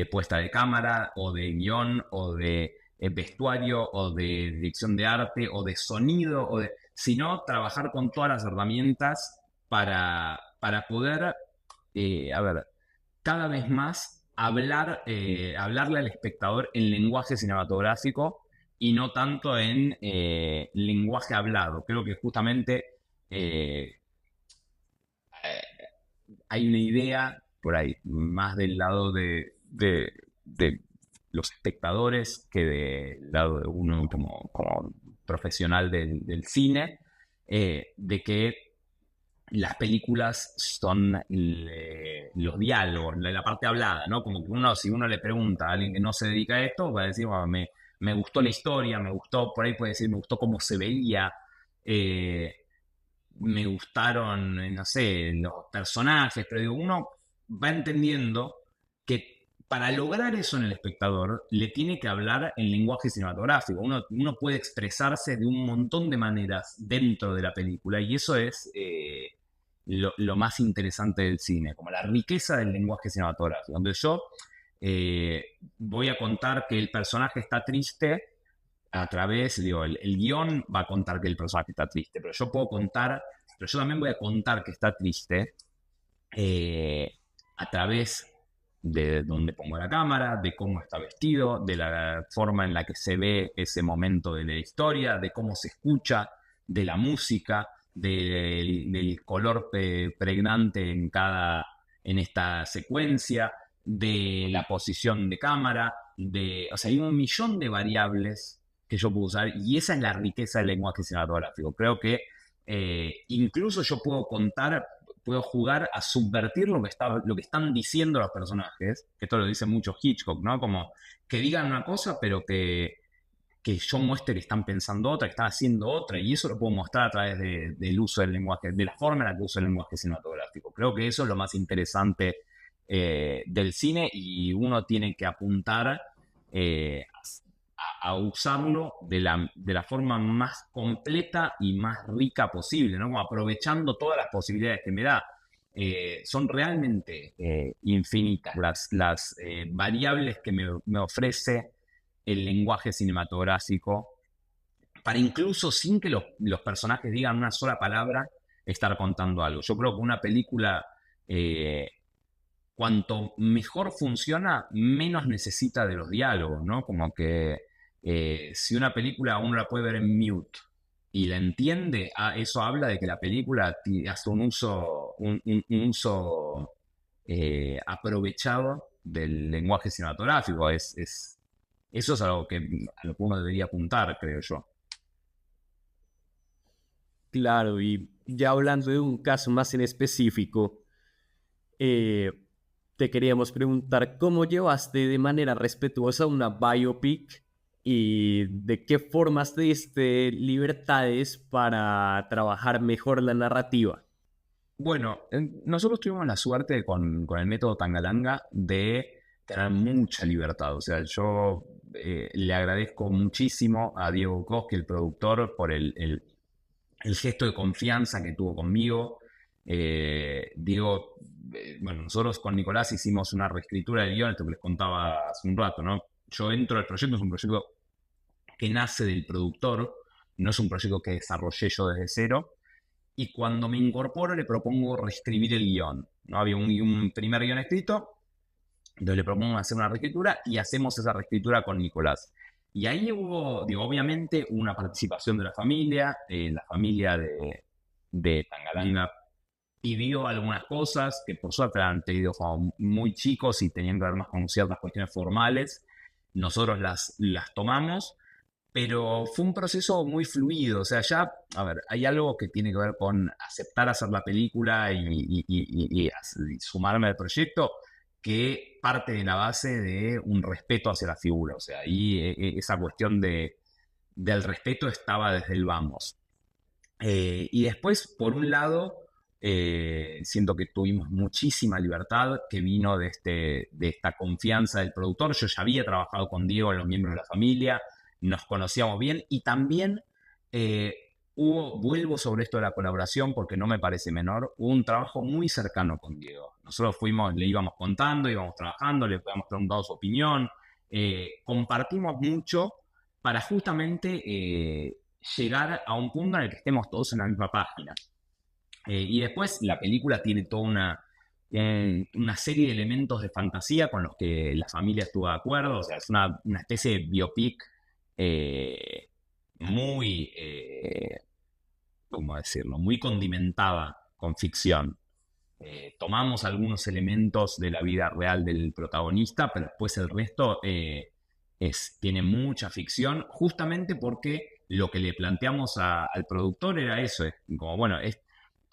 puesta de cámara o de guión o de vestuario o de dirección de arte o de sonido, sino trabajar con todas las herramientas para poder, a ver, cada vez más hablarle al espectador en lenguaje cinematográfico y no tanto en lenguaje hablado. Creo que justamente eh, hay una idea por ahí, más del lado de los espectadores que del lado de uno como profesional del cine, de que las películas son los diálogos, la parte hablada, ¿no? Como que si uno le pregunta a alguien que no se dedica a esto, va a decir, bueno, me gustó la historia, me gustó, por ahí puede decir, me gustó cómo se veía, eh, me gustaron, no sé, los personajes, pero digo, uno va entendiendo que para lograr eso en el espectador le tiene que hablar en lenguaje cinematográfico. Uno puede expresarse de un montón de maneras dentro de la película y eso es lo más interesante del cine, como la riqueza del lenguaje cinematográfico, donde yo voy a contar que el personaje está triste a través, digo, el guión va a contar que el personaje está triste, pero yo también voy a contar que está triste a través de dónde pongo la cámara, de cómo está vestido, de la forma en la que se ve ese momento de la historia, de cómo se escucha, de la música, del color pregnante en esta secuencia, de la posición de cámara, o sea, hay un millón de variables que yo puedo usar y esa es la riqueza del lenguaje cinematográfico. Creo que incluso yo puedo jugar a subvertir lo que están diciendo los personajes, que esto lo dice mucho Hitchcock, ¿no? Como que digan una cosa, pero que yo muestre que están pensando otra, que están haciendo otra, y eso lo puedo mostrar a través del uso del lenguaje, de la forma en la que uso el lenguaje cinematográfico. Creo que eso es lo más interesante del cine y uno tiene que apuntar a usarlo de la forma más completa y más rica posible, ¿no? Como aprovechando todas las posibilidades que me da. Son realmente infinitas las variables que me ofrece el lenguaje cinematográfico para incluso sin que los personajes digan una sola palabra, estar contando algo. Yo creo que una película, cuanto mejor funciona, menos necesita de los diálogos, ¿no? Como que si una película uno la puede ver en mute y la entiende, eso habla de que la película hace un uso aprovechado del lenguaje cinematográfico. Eso es algo a lo que uno debería apuntar, creo yo. Claro, y ya hablando de un caso más en específico, eh, te queríamos preguntar cómo llevaste de manera respetuosa una biopic y de qué formas te diste libertades para trabajar mejor la narrativa. Bueno, nosotros tuvimos la suerte con el método Tangalanga de tener mucha libertad. O sea, yo le agradezco muchísimo a Diego Koski, el productor, por el gesto de confianza que tuvo conmigo. Diego, bueno, nosotros con Nicolás hicimos una reescritura del guión, esto que les contaba hace un rato, ¿no? Yo entro al proyecto, es un proyecto que nace del productor, no es un proyecto que desarrollé yo desde cero, y cuando me incorporo le propongo reescribir el guión, ¿no? Había un primer guión escrito, entonces le propongo hacer una reescritura y hacemos esa reescritura con Nicolás. Y ahí hubo, digo, obviamente, una participación de la familia de Tangalanga pidió algunas cosas que por suerte eran pedidos como muy chicos y tenían que ver más con ciertas cuestiones formales. Nosotros las tomamos, pero fue un proceso muy fluido. O sea, ya, a ver, hay algo que tiene que ver con aceptar hacer la película y sumarme al proyecto, que parte de la base de un respeto hacia la figura. O sea, ahí esa cuestión del respeto estaba desde el vamos. Y después, por un lado, siento que tuvimos muchísima libertad que vino de esta confianza del productor. Yo ya había trabajado con Diego en Los Miembros de la Familia, nos conocíamos bien y también eh, vuelvo sobre esto de la colaboración porque no me parece menor, hubo un trabajo muy cercano con Diego. Nosotros le íbamos contando, íbamos trabajando, le habíamos preguntado su opinión, compartimos mucho para justamente llegar a un punto en el que estemos todos en la misma página. Y después la película tiene toda una serie de elementos de fantasía con los que la familia estuvo de acuerdo. O sea, es una especie de biopic muy, ¿cómo decirlo? Muy condimentada con ficción. Tomamos algunos elementos de la vida real del protagonista, pero después el resto tiene mucha ficción, justamente porque lo que le planteamos al productor era eso, es como, bueno,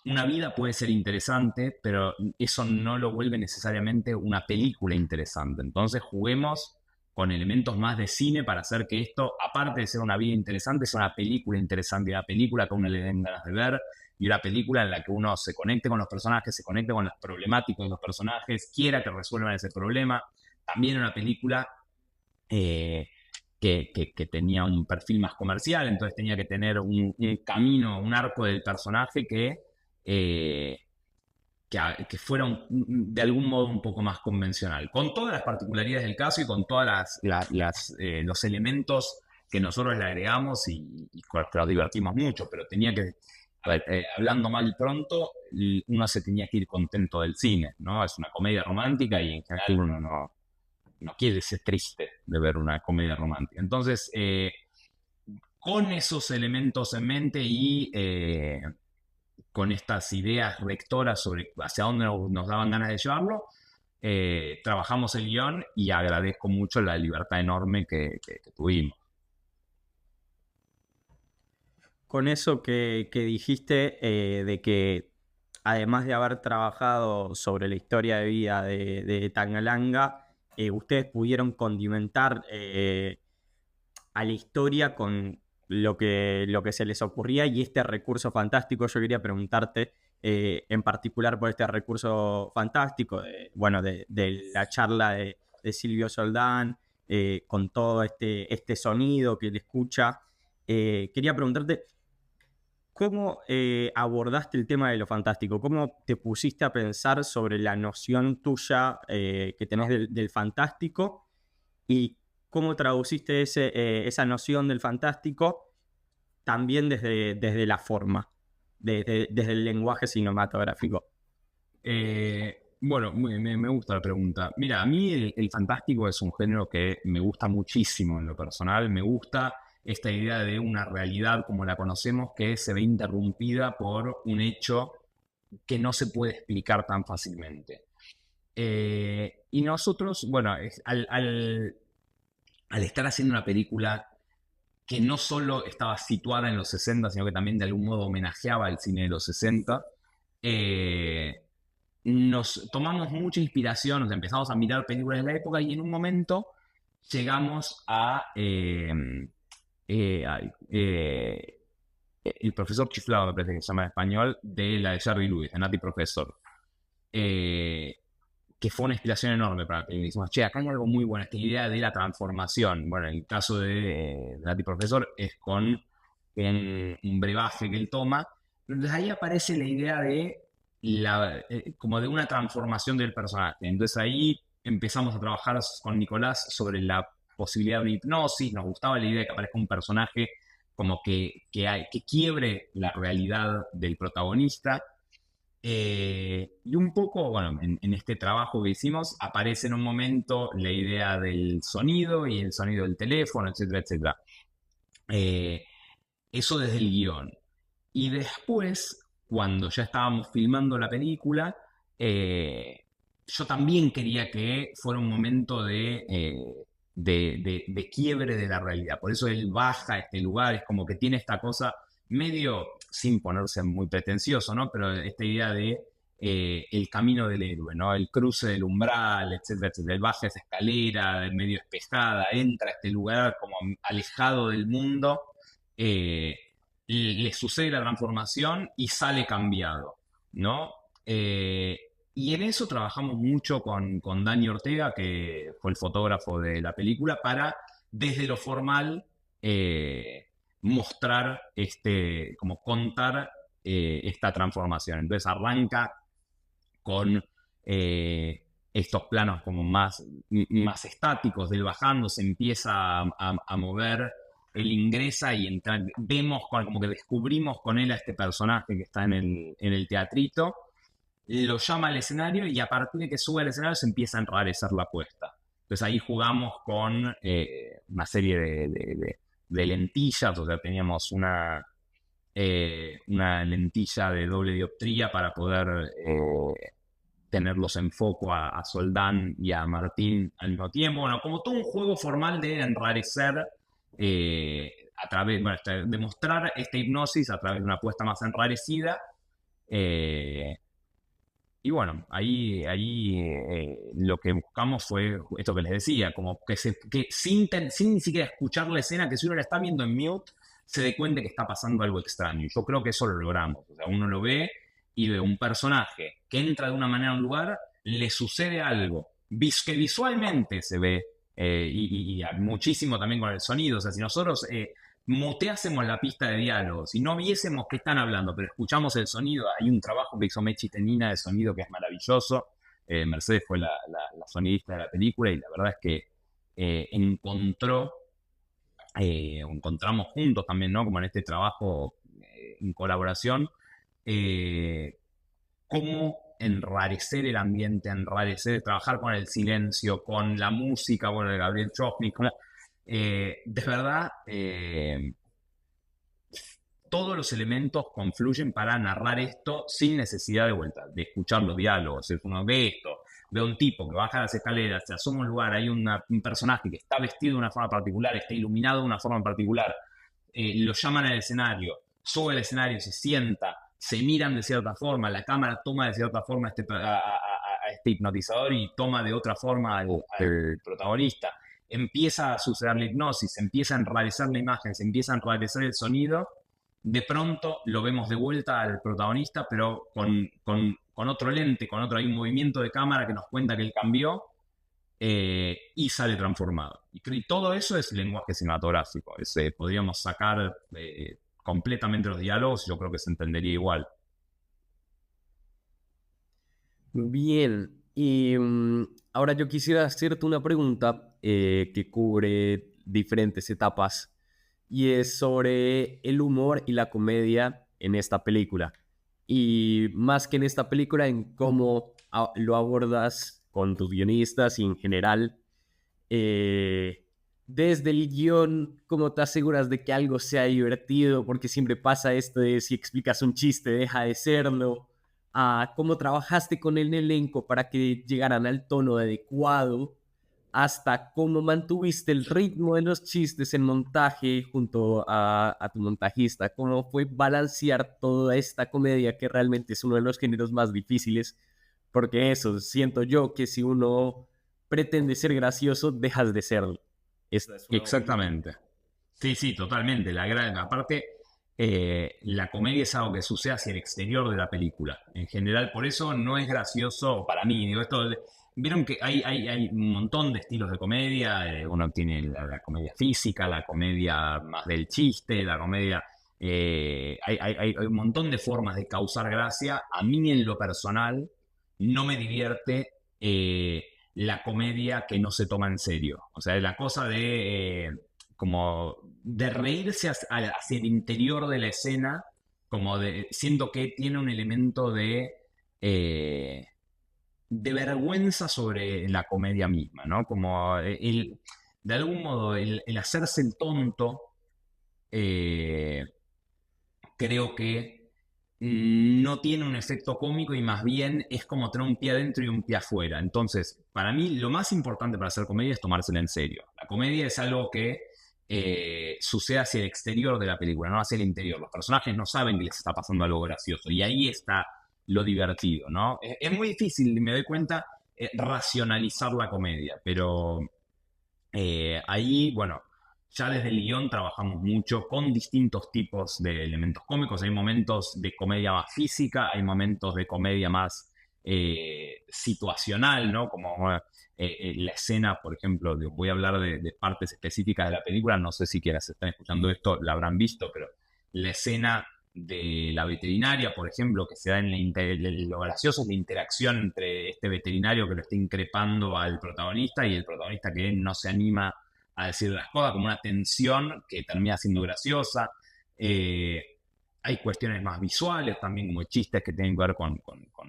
una vida puede ser interesante, pero eso no lo vuelve necesariamente una película interesante. Entonces juguemos con elementos más de cine para hacer que esto, aparte de ser una vida interesante, sea una película interesante, una película que a uno le den ganas de ver, y una película en la que uno se conecte con los personajes, se conecte con las problemáticas de los personajes, quiera que resuelvan ese problema. También una película que tenía un perfil más comercial, entonces tenía que tener un camino, un arco del personaje que fuera de algún modo un poco más convencional, con todas las particularidades del caso y con todos los elementos que nosotros le agregamos y con los que nos divertimos mucho, pero tenía que, a ver, hablando mal y pronto, uno se tenía que ir contento del cine, ¿no? Es una comedia romántica y en general uno no quiere ser triste de ver una comedia romántica. Entonces, con esos elementos en mente y con estas ideas rectoras sobre hacia dónde nos daban ganas de llevarlo, trabajamos el guión y agradezco mucho la libertad enorme que tuvimos. Con eso que dijiste, de que además de haber trabajado sobre la historia de vida de Tangalanga, ustedes pudieron condimentar a la historia con lo que se les ocurría y este recurso fantástico. Yo quería preguntarte en particular por este recurso fantástico, de la charla de Silvio Soldán, con todo este sonido que le escucha. Quería preguntarte, ¿cómo abordaste el tema de lo fantástico? ¿Cómo te pusiste a pensar sobre la noción tuya que tenés del fantástico? ¿Y cómo traduciste esa noción del fantástico también desde la forma, desde el lenguaje cinematográfico? Bueno, me gusta la pregunta. Mira, a mí el fantástico es un género que me gusta muchísimo en lo personal. Me gusta esta idea de una realidad como la conocemos que se ve interrumpida por un hecho que no se puede explicar tan fácilmente. Y nosotros, bueno, al estar haciendo una película que no solo estaba situada en los 60, sino que también de algún modo homenajeaba el cine de los 60, nos tomamos mucha inspiración, nos empezamos a mirar películas de la época y en un momento llegamos a El Profesor Chiflado, me parece que se llama en español, de la de Jerry Lewis, de Nutty Professor. Que fue una inspiración enorme para que decimos, che, acá hay algo muy bueno, esta idea de la transformación. Bueno, en el caso de Nutty Professor es con un brebaje que él toma. Entonces ahí aparece la idea de como de una transformación del personaje. Entonces ahí empezamos a trabajar con Nicolás sobre la posibilidad de hipnosis. Nos gustaba la idea de que aparezca un personaje como que quiebre la realidad del protagonista. Y un poco, bueno, en este trabajo que hicimos aparece en un momento la idea del sonido y el sonido del teléfono, etcétera, etcétera. Eso desde el guión. Y después, cuando ya estábamos filmando la película, yo también quería que fuera un momento de quiebre de la realidad. Por eso él baja a este lugar, es como que tiene esta cosa medio, sin ponerse muy pretencioso, ¿no? Pero esta idea de el camino del héroe, ¿no? El cruce del umbral, etcétera, etcétera. Él baja esa escalera medio espejada, entra a este lugar como alejado del mundo, le sucede la transformación y sale cambiado, ¿no? Y en eso trabajamos mucho con Dani Ortega, que fue el fotógrafo de la película, para desde lo formal mostrar, como contar esta transformación. Entonces arranca con estos planos como más estáticos del bajando, se empieza a mover, él ingresa y vemos como que descubrimos con él a este personaje que está en el teatrito, lo llama al escenario y a partir de que sube al escenario se empieza a enrarecer la puesta. Entonces ahí jugamos con una serie de lentillas, o sea, teníamos una lentilla de doble dioptría para poder tenerlos en foco a Soldán y a Martín al mismo tiempo. Bueno, como todo un juego formal de enrarecer a través, bueno, de mostrar esta hipnosis a través de una puesta más enrarecida. Y bueno, ahí lo que buscamos fue esto que les decía, como que sin ni siquiera escuchar la escena, que si uno la está viendo en mute, se dé cuenta que está pasando algo extraño. Yo creo que eso lo logramos. O sea, uno lo ve y ve un personaje que entra de una manera a un lugar, le sucede algo que visualmente se ve, y muchísimo también con el sonido. O sea, si nosotros muteásemos la pista de diálogo, si no viésemos qué están hablando, pero escuchamos el sonido, hay un trabajo que hizo Mechi Tenina de sonido que es maravilloso. Mercedes fue la sonidista de la película y la verdad es que encontramos juntos también, ¿no? Como en este trabajo en colaboración, cómo enrarecer el ambiente, trabajar con el silencio, con la música, bueno, de Gabriel Chofnik, de verdad, todos los elementos confluyen para narrar esto sin necesidad de vuelta, de escuchar los diálogos. Si uno ve esto, ve a un tipo que baja las escaleras, se asoma a un lugar, hay un personaje que está vestido de una forma particular, está iluminado de una forma particular, lo llaman al escenario, sube al escenario, se sienta, se miran de cierta forma, la cámara toma de cierta forma a este hipnotizador y toma de otra forma al protagonista. Empieza a suceder la hipnosis, se empieza a enrarecer la imagen, se empieza a enrarecer el sonido. De pronto lo vemos de vuelta al protagonista, pero con otro lente, hay un movimiento de cámara que nos cuenta que él cambió y sale transformado. Y todo eso es lenguaje cinematográfico. Podríamos sacar completamente los diálogos y yo creo que se entendería igual. Bien, y ahora yo quisiera hacerte una pregunta que cubre diferentes etapas y es sobre el humor y la comedia en esta película. Y más que en esta película, en cómo lo abordas con tus guionistas y en general. Desde el guión, ¿cómo te aseguras de que algo sea divertido? Porque siempre pasa esto de si explicas un chiste, deja de serlo. ¿Cómo trabajaste con el elenco para que llegaran al tono adecuado? Hasta cómo mantuviste el ritmo de los chistes en montaje junto a tu montajista. ¿Cómo fue balancear toda esta comedia que realmente es uno de los géneros más difíciles? Porque eso, siento yo que si uno pretende ser gracioso, dejas de serlo. Exactamente. Sí, totalmente. Aparte, la comedia es algo que sucede hacia el exterior de la película. En general, por eso no es gracioso para mí. Vieron que hay un montón de estilos de comedia. Uno tiene la comedia física, la comedia más del chiste, la comedia hay un montón de formas de causar gracia. A mí en lo personal no me divierte la comedia que no se toma en serio. O sea, la cosa de como de reírse hacia el interior de la escena, como de siento que tiene un elemento de vergüenza sobre la comedia misma, ¿no? Como de algún modo el hacerse el tonto, eh, creo que no tiene un efecto cómico y más bien es como tener un pie adentro y un pie afuera. Entonces, para mí lo más importante para hacer comedia es tomársela en serio. La comedia es algo que sucede hacia el exterior de la película, no hacia el interior. Los personajes no saben que les está pasando algo gracioso y ahí está lo divertido, ¿no? Es muy difícil, me doy cuenta, racionalizar la comedia, pero ahí, bueno, ya desde el guión trabajamos mucho con distintos tipos de elementos cómicos. Hay momentos de comedia más física, hay momentos de comedia más situacional, ¿no? Como la escena, por ejemplo, voy a hablar de partes específicas de la película, no sé si quienes están escuchando esto la habrán visto, pero la escena de la veterinaria, por ejemplo, que se da lo gracioso es la interacción entre este veterinario que lo está increpando al protagonista y el protagonista que no se anima a decir las cosas, como una tensión que termina siendo graciosa. Hay cuestiones más visuales también, como chistes que tienen que ver con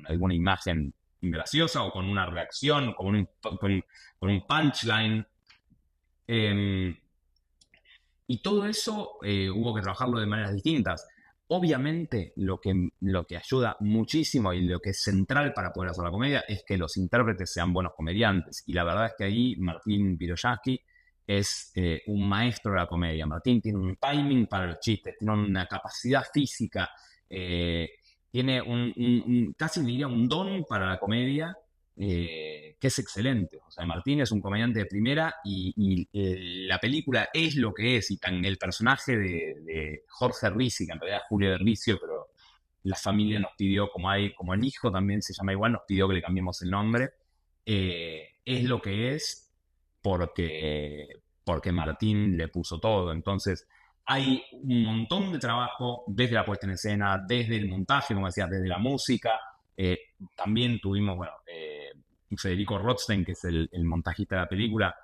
alguna imagen graciosa o con una reacción, con un punchline. Y todo eso hubo que trabajarlo de maneras distintas. Obviamente, lo que ayuda muchísimo y lo que es central para poder hacer la comedia es que los intérpretes sean buenos comediantes. Y la verdad es que ahí Martín Piroyansky es un maestro de la comedia. Martín tiene un timing para los chistes, tiene una capacidad física, tiene casi diría un don para la comedia, que es excelente. O sea, Martín es un comediante de primera y la película es lo que es, y el personaje de Jorge Ricci, que en realidad es Julio de Riccio, pero la familia nos pidió, como el hijo también se llama igual, nos pidió que le cambiemos el nombre. Es lo que es porque Martín le puso todo. Entonces, hay un montón de trabajo desde la puesta en escena, desde el montaje, como decía, desde la música. También tuvimos, bueno, Federico Rothstein, que es el montajista de la película,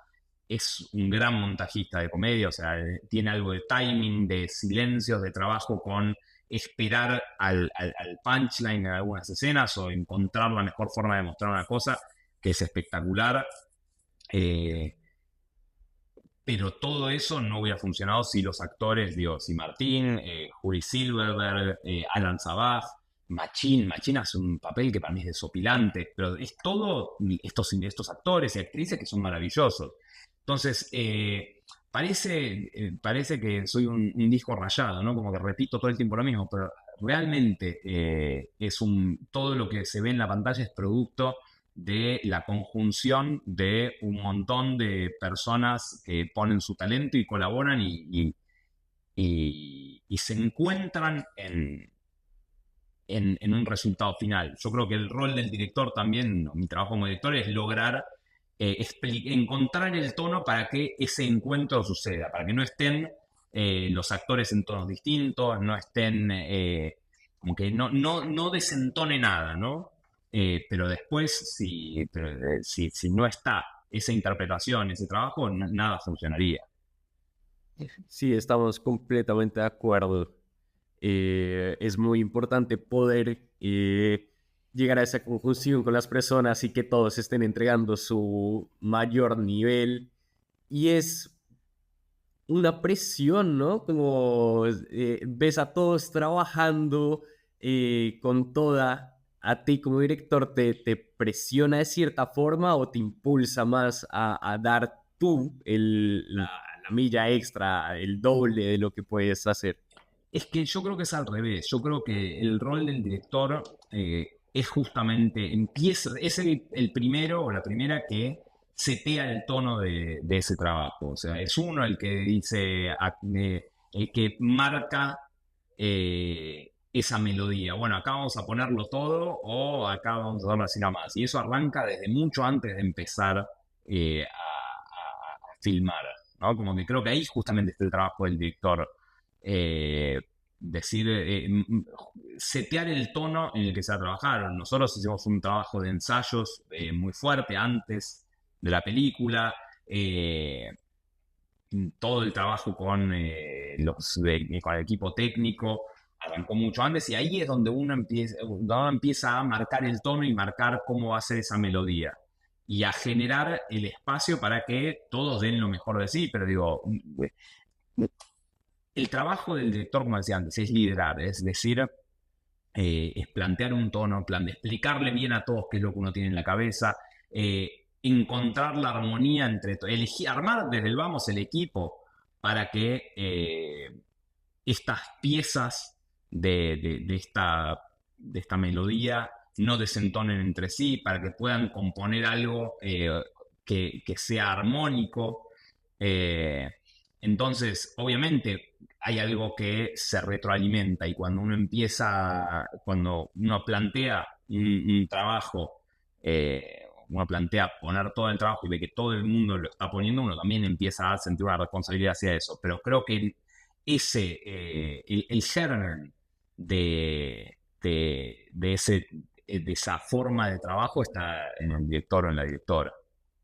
es un gran montajista de comedia, o sea, tiene algo de timing, de silencios, de trabajo con esperar al punchline en algunas escenas o encontrar la mejor forma de mostrar una cosa, que es espectacular. Pero todo eso no hubiera funcionado si los actores, digo, si Martín, Juri Silverberg, Alan Sabaj, Machín hace un papel que para mí es desopilante, pero es todo estos actores y actrices que son maravillosos. Entonces, parece que soy un disco rayado, ¿no? Como que repito todo el tiempo lo mismo, pero realmente todo lo que se ve en la pantalla es producto de la conjunción de un montón de personas que ponen su talento y colaboran y se encuentran en un resultado final. Yo creo que el rol del director también, mi trabajo como director, es lograr encontrar el tono para que ese encuentro suceda, para que no estén los actores en tonos distintos, no estén, como que no desentone nada, ¿no? Pero después, si no está esa interpretación, ese trabajo, nada funcionaría. Sí, estamos completamente de acuerdo. Es muy importante poder llegar a esa conjunción con las personas y que todos estén entregando su mayor nivel. Y es una presión, ¿no? Como ves a todos trabajando con toda. ¿A ti como director te presiona de cierta forma o te impulsa más a dar tú la milla extra, el doble de lo que puedes hacer? Es que yo creo que es al revés. Yo creo que el rol del director es justamente, es el primero o la primera que setea el tono de ese trabajo. O sea, es uno el que dice, el que marca esa melodía. Bueno, acá vamos a ponerlo todo o acá vamos a darlo así nada más. Y eso arranca desde mucho antes de empezar a filmar, ¿no? Como que creo que ahí justamente está el trabajo del director, decir, setear el tono en el que se va a trabajar. Nosotros hicimos un trabajo de ensayos muy fuerte antes de la película, todo el trabajo con con el equipo técnico arrancó mucho antes, y ahí es donde uno empieza a marcar el tono y marcar cómo va a ser esa melodía y a generar el espacio para que todos den lo mejor de sí. Pero digo, el trabajo del director, como decía antes, es liderar, es decir, es plantear un tono, plan de explicarle bien a todos qué es lo que uno tiene en la cabeza, encontrar la armonía entre elegir, armar desde el vamos el equipo para que estas piezas de esta melodía no desentonen entre sí, para que puedan componer algo que sea armónico. Entonces, obviamente, hay algo que se retroalimenta, y cuando uno plantea un trabajo, uno plantea poner todo el trabajo y ve que todo el mundo lo está poniendo, uno también empieza a sentir una responsabilidad hacia eso. Pero creo que el germen de esa forma de trabajo está en el director o en la directora.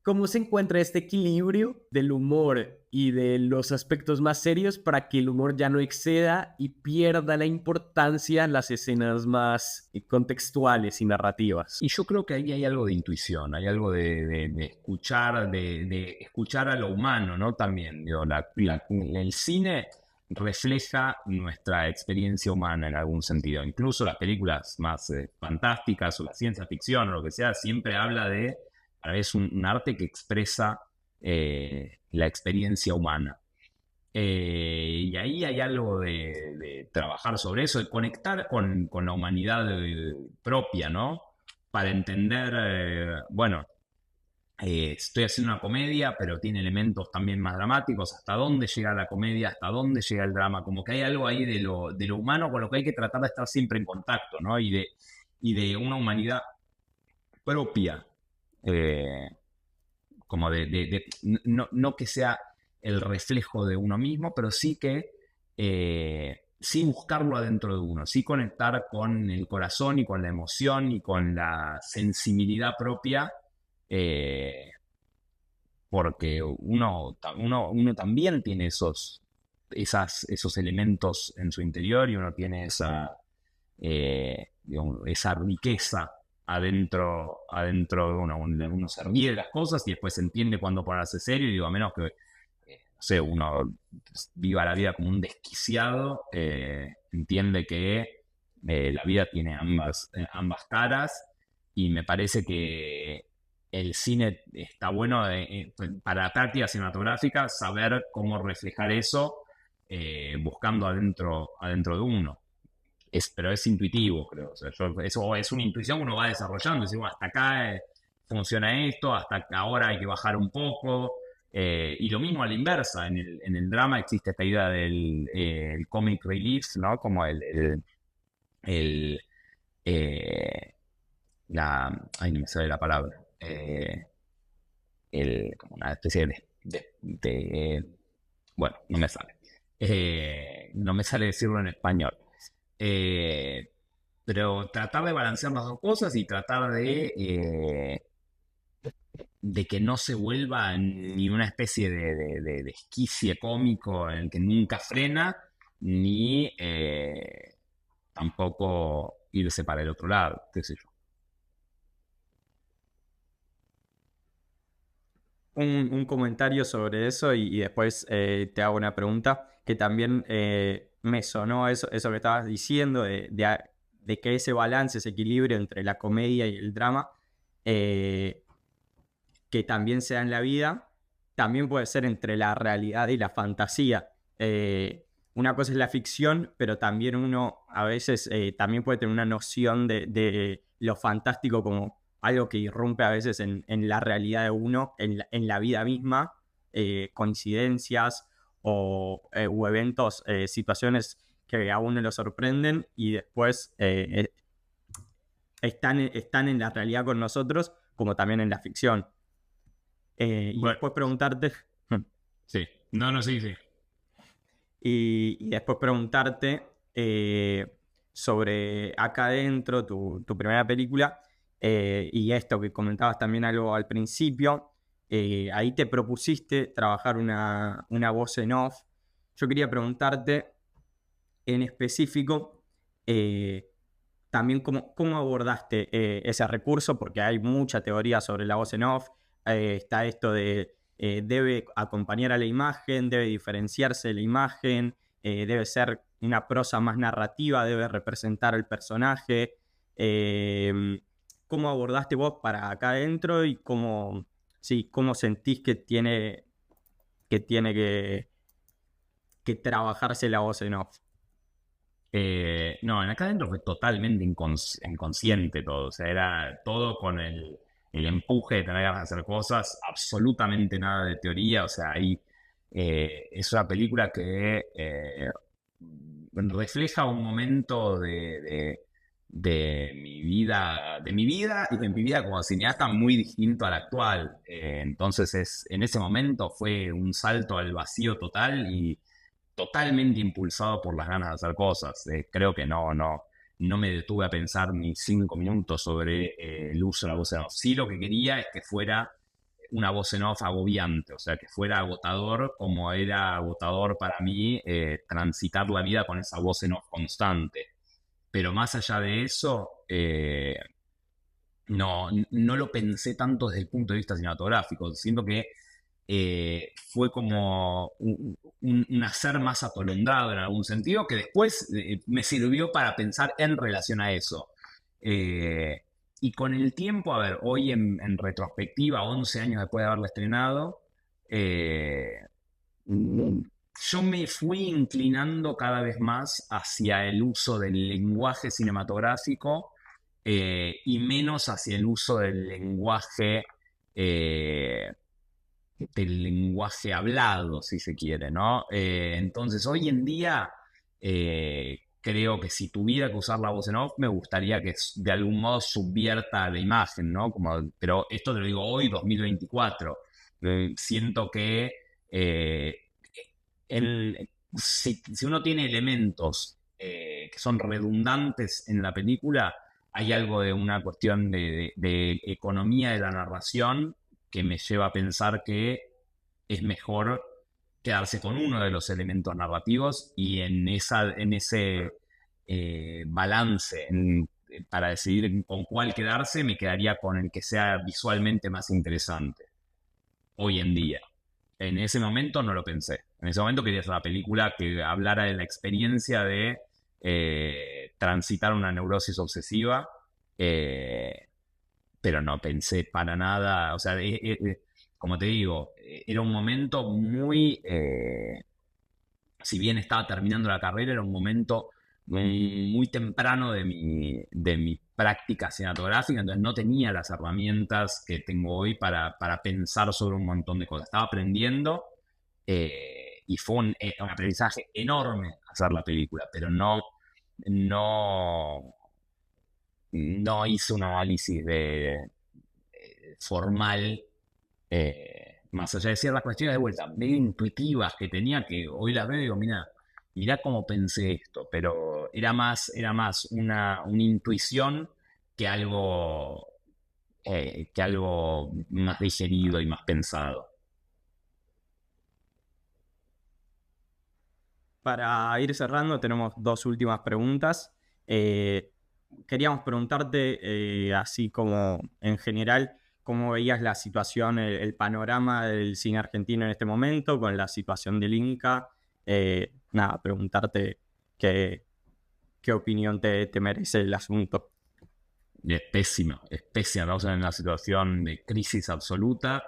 ¿Cómo se encuentra este equilibrio del humor y de los aspectos más serios para que el humor ya no exceda y pierda la importancia en las escenas más contextuales y narrativas? Y yo creo que ahí hay algo de intuición, hay algo de escuchar, de escuchar a lo humano, ¿no? También, digo, el cine refleja nuestra experiencia humana en algún sentido. Incluso las películas más fantásticas o la ciencia ficción o lo que sea, siempre habla de, a veces, un arte que expresa la experiencia humana. Y ahí hay algo de trabajar sobre eso, de conectar con la humanidad propia, ¿no? Para entender, bueno, estoy haciendo una comedia, pero tiene elementos también más dramáticos. ¿Hasta dónde llega la comedia? ¿Hasta dónde llega el drama? Como que hay algo ahí de lo humano con lo que hay que tratar de estar siempre en contacto, ¿no? Y de una humanidad propia. Como no que sea el reflejo de uno mismo, pero sí que sí buscarlo adentro de uno, sí conectar con el corazón y con la emoción y con la sensibilidad propia, porque uno también tiene esos elementos en su interior, y uno tiene digamos, esa riqueza adentro de uno. Uno se ríe de las cosas y después entiende cuándo ponerse serio, y digo, a menos que, no sé, uno viva la vida como un desquiciado, entiende que la vida tiene ambas caras, y me parece que el cine está bueno para la práctica cinematográfica, saber cómo reflejar eso, buscando adentro de uno. Pero es intuitivo, creo. O sea, eso es una intuición que uno va desarrollando. Decir, bueno, hasta acá funciona esto, hasta ahora hay que bajar un poco. Y lo mismo a la inversa. En el drama existe esta idea del el comic relief, ¿no? Como ay, no me sale la palabra. Como una especie bueno, no me sale. No me sale decirlo en español. Pero tratar de balancear las dos cosas y tratar de que no se vuelva ni una especie de esquicie cómico en el que nunca frena, ni tampoco irse para el otro lado, qué sé yo. Un comentario sobre eso, y después te hago una pregunta que también me sonó eso que estabas diciendo, de que ese balance, ese equilibrio entre la comedia y el drama, que también se da en la vida, también puede ser entre la realidad y la fantasía. Una cosa es la ficción, pero también uno a veces también puede tener una noción de lo fantástico como algo que irrumpe a veces en la realidad de uno, en la vida misma, coincidencias o eventos, situaciones que a uno lo sorprenden y después están en la realidad con nosotros, como también en la ficción. Y Bueno, después preguntarte... sí, no, sí. Y después preguntarte sobre Acá Adentro, tu primera película, y esto que comentabas también algo al principio. Ahí te propusiste trabajar una voz en off. Yo quería preguntarte en específico, también cómo abordaste ese recurso, porque hay mucha teoría sobre la voz en off. Está esto de debe acompañar a la imagen, debe diferenciarse de la imagen, debe ser una prosa más narrativa, debe representar al personaje. ¿Cómo abordaste vos para Acá Adentro y cómo sentís que trabajarse la voz en off? No, en Acá Adentro fue totalmente inconsciente todo. O sea, era todo con el empuje de tener ganas de hacer cosas, absolutamente nada de teoría. O sea, ahí es una película que refleja un momento de mi vida y de mi vida como cineasta muy distinto al actual. Entonces, en ese momento fue un salto al vacío total y totalmente impulsado por las ganas de hacer cosas. Creo que no me detuve a pensar ni 5 minutos sobre el uso de la voz en off. Sí, lo que quería es que fuera una voz en off agobiante, o sea, que fuera agotador como era agotador para mí transitar la vida con esa voz en off constante. Pero más allá de eso, no lo pensé tanto desde el punto de vista cinematográfico. Siento que fue como un hacer más atolondrado en algún sentido, que después me sirvió para pensar en relación a eso. Y con el tiempo, a ver, hoy en retrospectiva, 11 años después de haberla estrenado, yo me fui inclinando cada vez más hacia el uso del lenguaje cinematográfico y menos hacia el uso del lenguaje hablado, si se quiere, ¿no? Entonces, hoy en día, creo que si tuviera que usar la voz en off, me gustaría que de algún modo subvierta la imagen, ¿no? Pero esto te lo digo hoy, 2024. Siento que si uno tiene elementos que son redundantes en la película, hay algo de una cuestión de economía de la narración que me lleva a pensar que es mejor quedarse con uno de los elementos narrativos y en ese balance para decidir con cuál quedarse, me quedaría con el que sea visualmente más interesante hoy en día. En ese momento no lo pensé. En ese momento quería hacer una película que hablara de la experiencia de transitar una neurosis obsesiva, pero no pensé para nada, o sea, como te digo, era un momento muy, si bien estaba terminando la carrera, era un momento muy temprano de mi práctica cinematográfica, entonces no tenía las herramientas que tengo hoy para pensar sobre un montón de cosas. Estaba aprendiendo y fue un aprendizaje enorme hacer la película, pero no hice un análisis formal, más allá de ciertas cuestiones de vuelta, medio intuitivas que tenía, que hoy las veo y digo, mirá cómo pensé esto, pero era más una intuición que algo más digerido y más pensado. Para ir cerrando, tenemos dos últimas preguntas. Queríamos preguntarte, así como en general, cómo veías la situación, el panorama del cine argentino en este momento, con la situación del Inca. Nada, preguntarte qué opinión te merece el asunto. Es pésima. Estamos en una situación de crisis absoluta.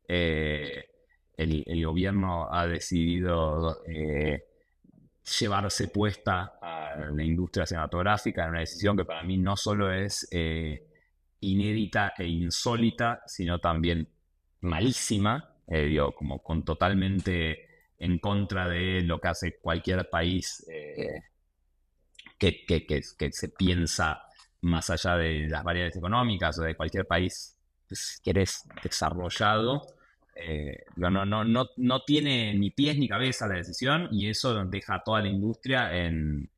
El gobierno ha decidido llevarse puesta a la industria cinematográfica, en una decisión que para mí no solo es inédita e insólita, sino también malísima, como con totalmente en contra de lo que hace cualquier país que se piensa más allá de las variables económicas o de cualquier país, si querés, desarrollado. No tiene ni pies ni cabeza la decisión y eso deja a toda la industria en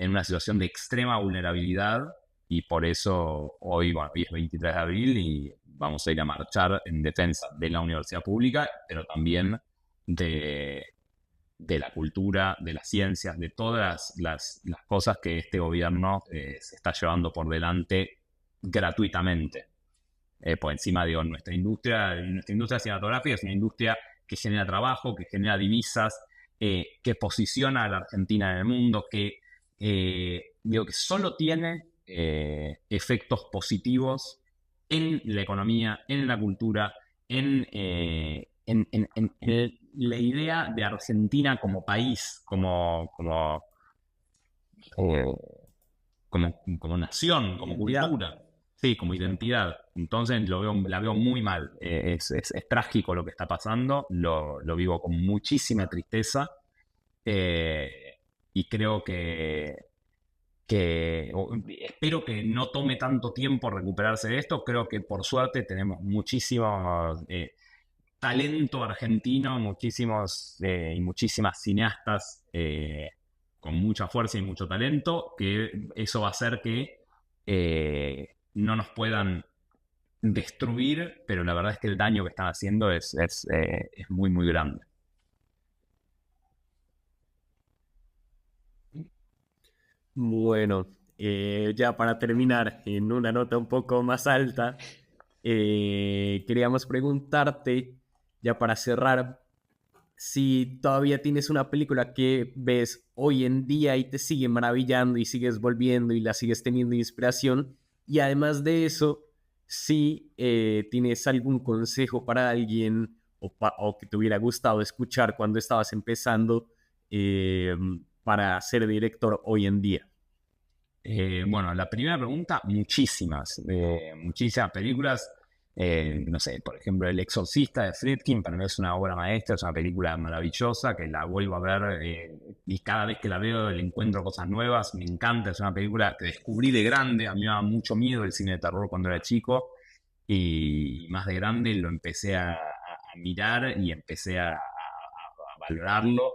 en una situación de extrema vulnerabilidad, y por eso hoy es 23 de abril y vamos a ir a marchar en defensa de la universidad pública, pero también de la cultura, de las ciencias, de todas las cosas que este gobierno se está llevando por delante gratuitamente. Por encima de nuestra industria cinematográfica es una industria que genera trabajo, que genera divisas, que posiciona a la Argentina en el mundo, que solo tiene efectos positivos en la economía, en la cultura, en la idea de Argentina como país, como nación, como cultura. Sí, como identidad. Entonces la veo muy mal. Es trágico lo que está pasando. Lo vivo con muchísima tristeza. Y creo que espero que no tome tanto tiempo recuperarse de esto. Creo que por suerte tenemos muchísimo talento argentino, muchísimos y muchísimas cineastas con mucha fuerza y mucho talento, que eso va a hacer que no nos puedan destruir, pero la verdad es que el daño que están haciendo es muy, muy grande. Bueno, ya para terminar, en una nota un poco más alta, queríamos preguntarte, ya para cerrar, si todavía tienes una película que ves hoy en día y te sigue maravillando y sigues volviendo y la sigues teniendo inspiración, y además de eso, si tienes algún consejo para alguien o que te hubiera gustado escuchar cuando estabas empezando para ser director hoy en día. Bueno, la primera pregunta, muchísimas películas. No sé, por ejemplo, El Exorcista de Friedkin para mí es una obra maestra, es una película maravillosa que la vuelvo a ver y cada vez que la veo le encuentro cosas nuevas, me encanta, es una película que descubrí de grande. A mí me daba mucho miedo el cine de terror cuando era chico y más de grande lo empecé a mirar y empecé a valorarlo,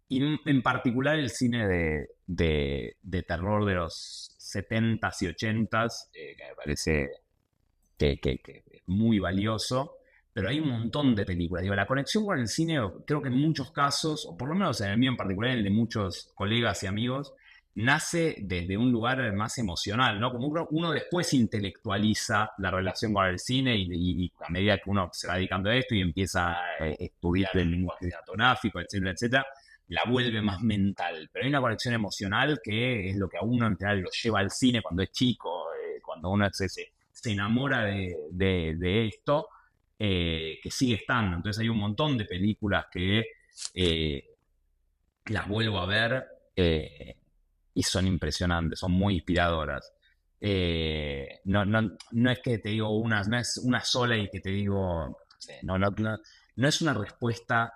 y en particular el cine de terror de los 70s y 80s, que me parece que es muy valioso, pero hay un montón de películas. Digo, la conexión con el cine, creo que en muchos casos, o por lo menos en el mío en particular, en el de muchos colegas y amigos, nace desde un lugar más emocional, ¿no? Como uno después intelectualiza la relación con el cine y a medida que uno se va dedicando a esto y empieza a estudiar el lenguaje cinematográfico, etcétera, etcétera, la vuelve más mental. Pero hay una conexión emocional que es lo que a uno en general lo lleva al cine cuando es chico, cuando uno se enamora de esto, que sigue estando. Entonces hay un montón de películas que las vuelvo a ver y son impresionantes, son muy inspiradoras. No es que te digo no es una sola y que te digo, no es una respuesta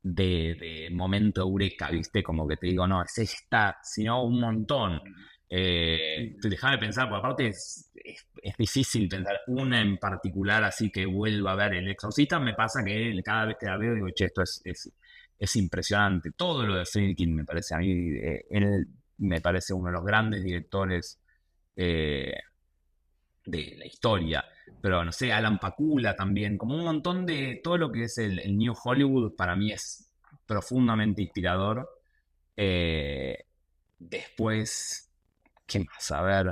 de momento eureka, ¿viste? Como que te digo, no, es esta, sino un montón. Déjame pensar, porque aparte es difícil pensar una en particular así que vuelva a ver El Exorcista. Me pasa que cada vez que la veo digo, che, esto es impresionante. Todo lo de Friedkin me parece a mí, él me parece uno de los grandes directores de la historia. Pero no sé, Alan Pakula también, como un montón de todo lo que es el New Hollywood, para mí es profundamente inspirador. Después, ¿qué más? A ver,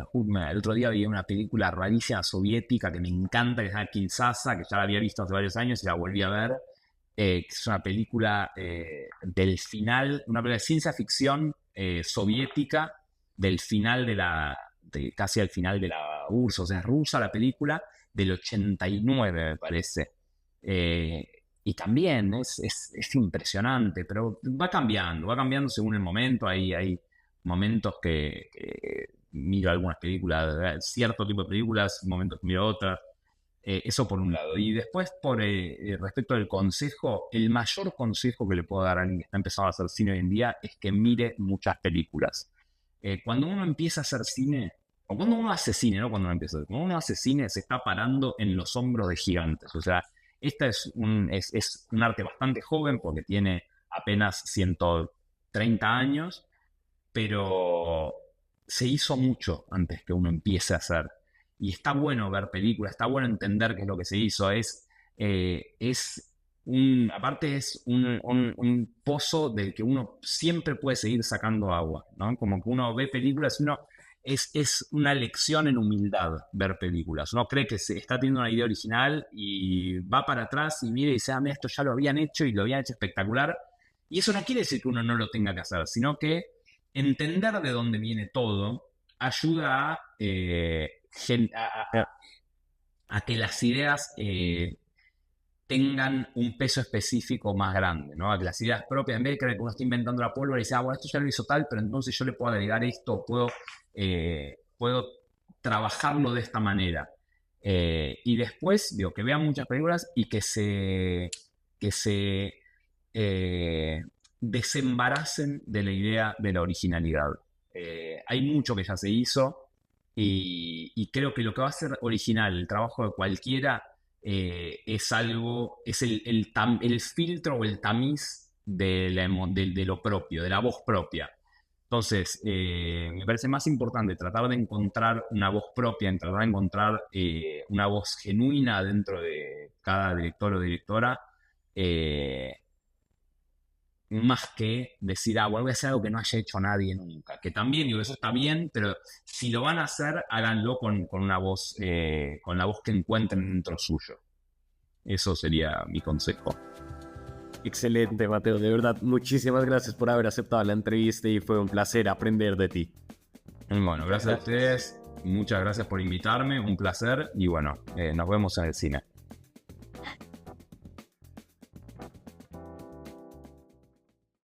el otro día vi una película rarísima soviética que me encanta, que se llama Kinshasa, que ya la había visto hace varios años y la volví a ver. Que es una película del final, una película de ciencia ficción soviética, del final casi al final de la URSS, o sea, es rusa la película, del 89 me parece. Y también es impresionante, pero va cambiando según el momento. Hay momentos que miro algunas películas, cierto tipo de películas, momentos que miro otras. Eso por un lado. Y después, respecto al consejo, el mayor consejo que le puedo dar a alguien que está empezando a hacer cine hoy en día es que mire muchas películas. Cuando uno empieza a hacer cine, o cuando uno hace cine, no cuando uno empieza, cuando uno hace cine se está parando en los hombros de gigantes. O sea, esta es un arte bastante joven porque tiene apenas 130 años, pero se hizo mucho antes que uno empiece a hacer. Y está bueno ver películas, está bueno entender qué es lo que se hizo. Aparte es un pozo del que uno siempre puede seguir sacando agua, ¿no? Como que uno ve películas y es una lección en humildad ver películas. Uno cree que se está teniendo una idea original y va para atrás y mira y dice, mira, esto ya lo habían hecho y lo habían hecho espectacular. Y eso no quiere decir que uno no lo tenga que hacer, sino que entender de dónde viene todo ayuda a que las ideas tengan un peso específico más grande, ¿no? A que las ideas propias, en vez de creer que uno está inventando la pólvora y dice, bueno, esto ya lo hizo tal, pero entonces yo le puedo agregar esto, puedo trabajarlo de esta manera. Y después, digo, que vean muchas películas y que se desembaracen de la idea de la originalidad. Hay mucho que ya se hizo y creo que lo que va a ser original, el trabajo de cualquiera, es el filtro o el tamiz de lo propio, de la voz propia. Entonces, me parece más importante tratar de encontrar una voz propia, tratar de encontrar una voz genuina dentro de cada director o directora, más que decir, bueno, voy a hacer algo que no haya hecho nadie nunca. Que también, digo, eso está bien, pero si lo van a hacer, háganlo con una voz, con la voz que encuentren dentro suyo. Eso sería mi consejo. Excelente, Mateo. De verdad, muchísimas gracias por haber aceptado la entrevista y fue un placer aprender de ti. Bueno, gracias a ustedes. Muchas gracias por invitarme. Un placer. Y bueno, nos vemos en el cine.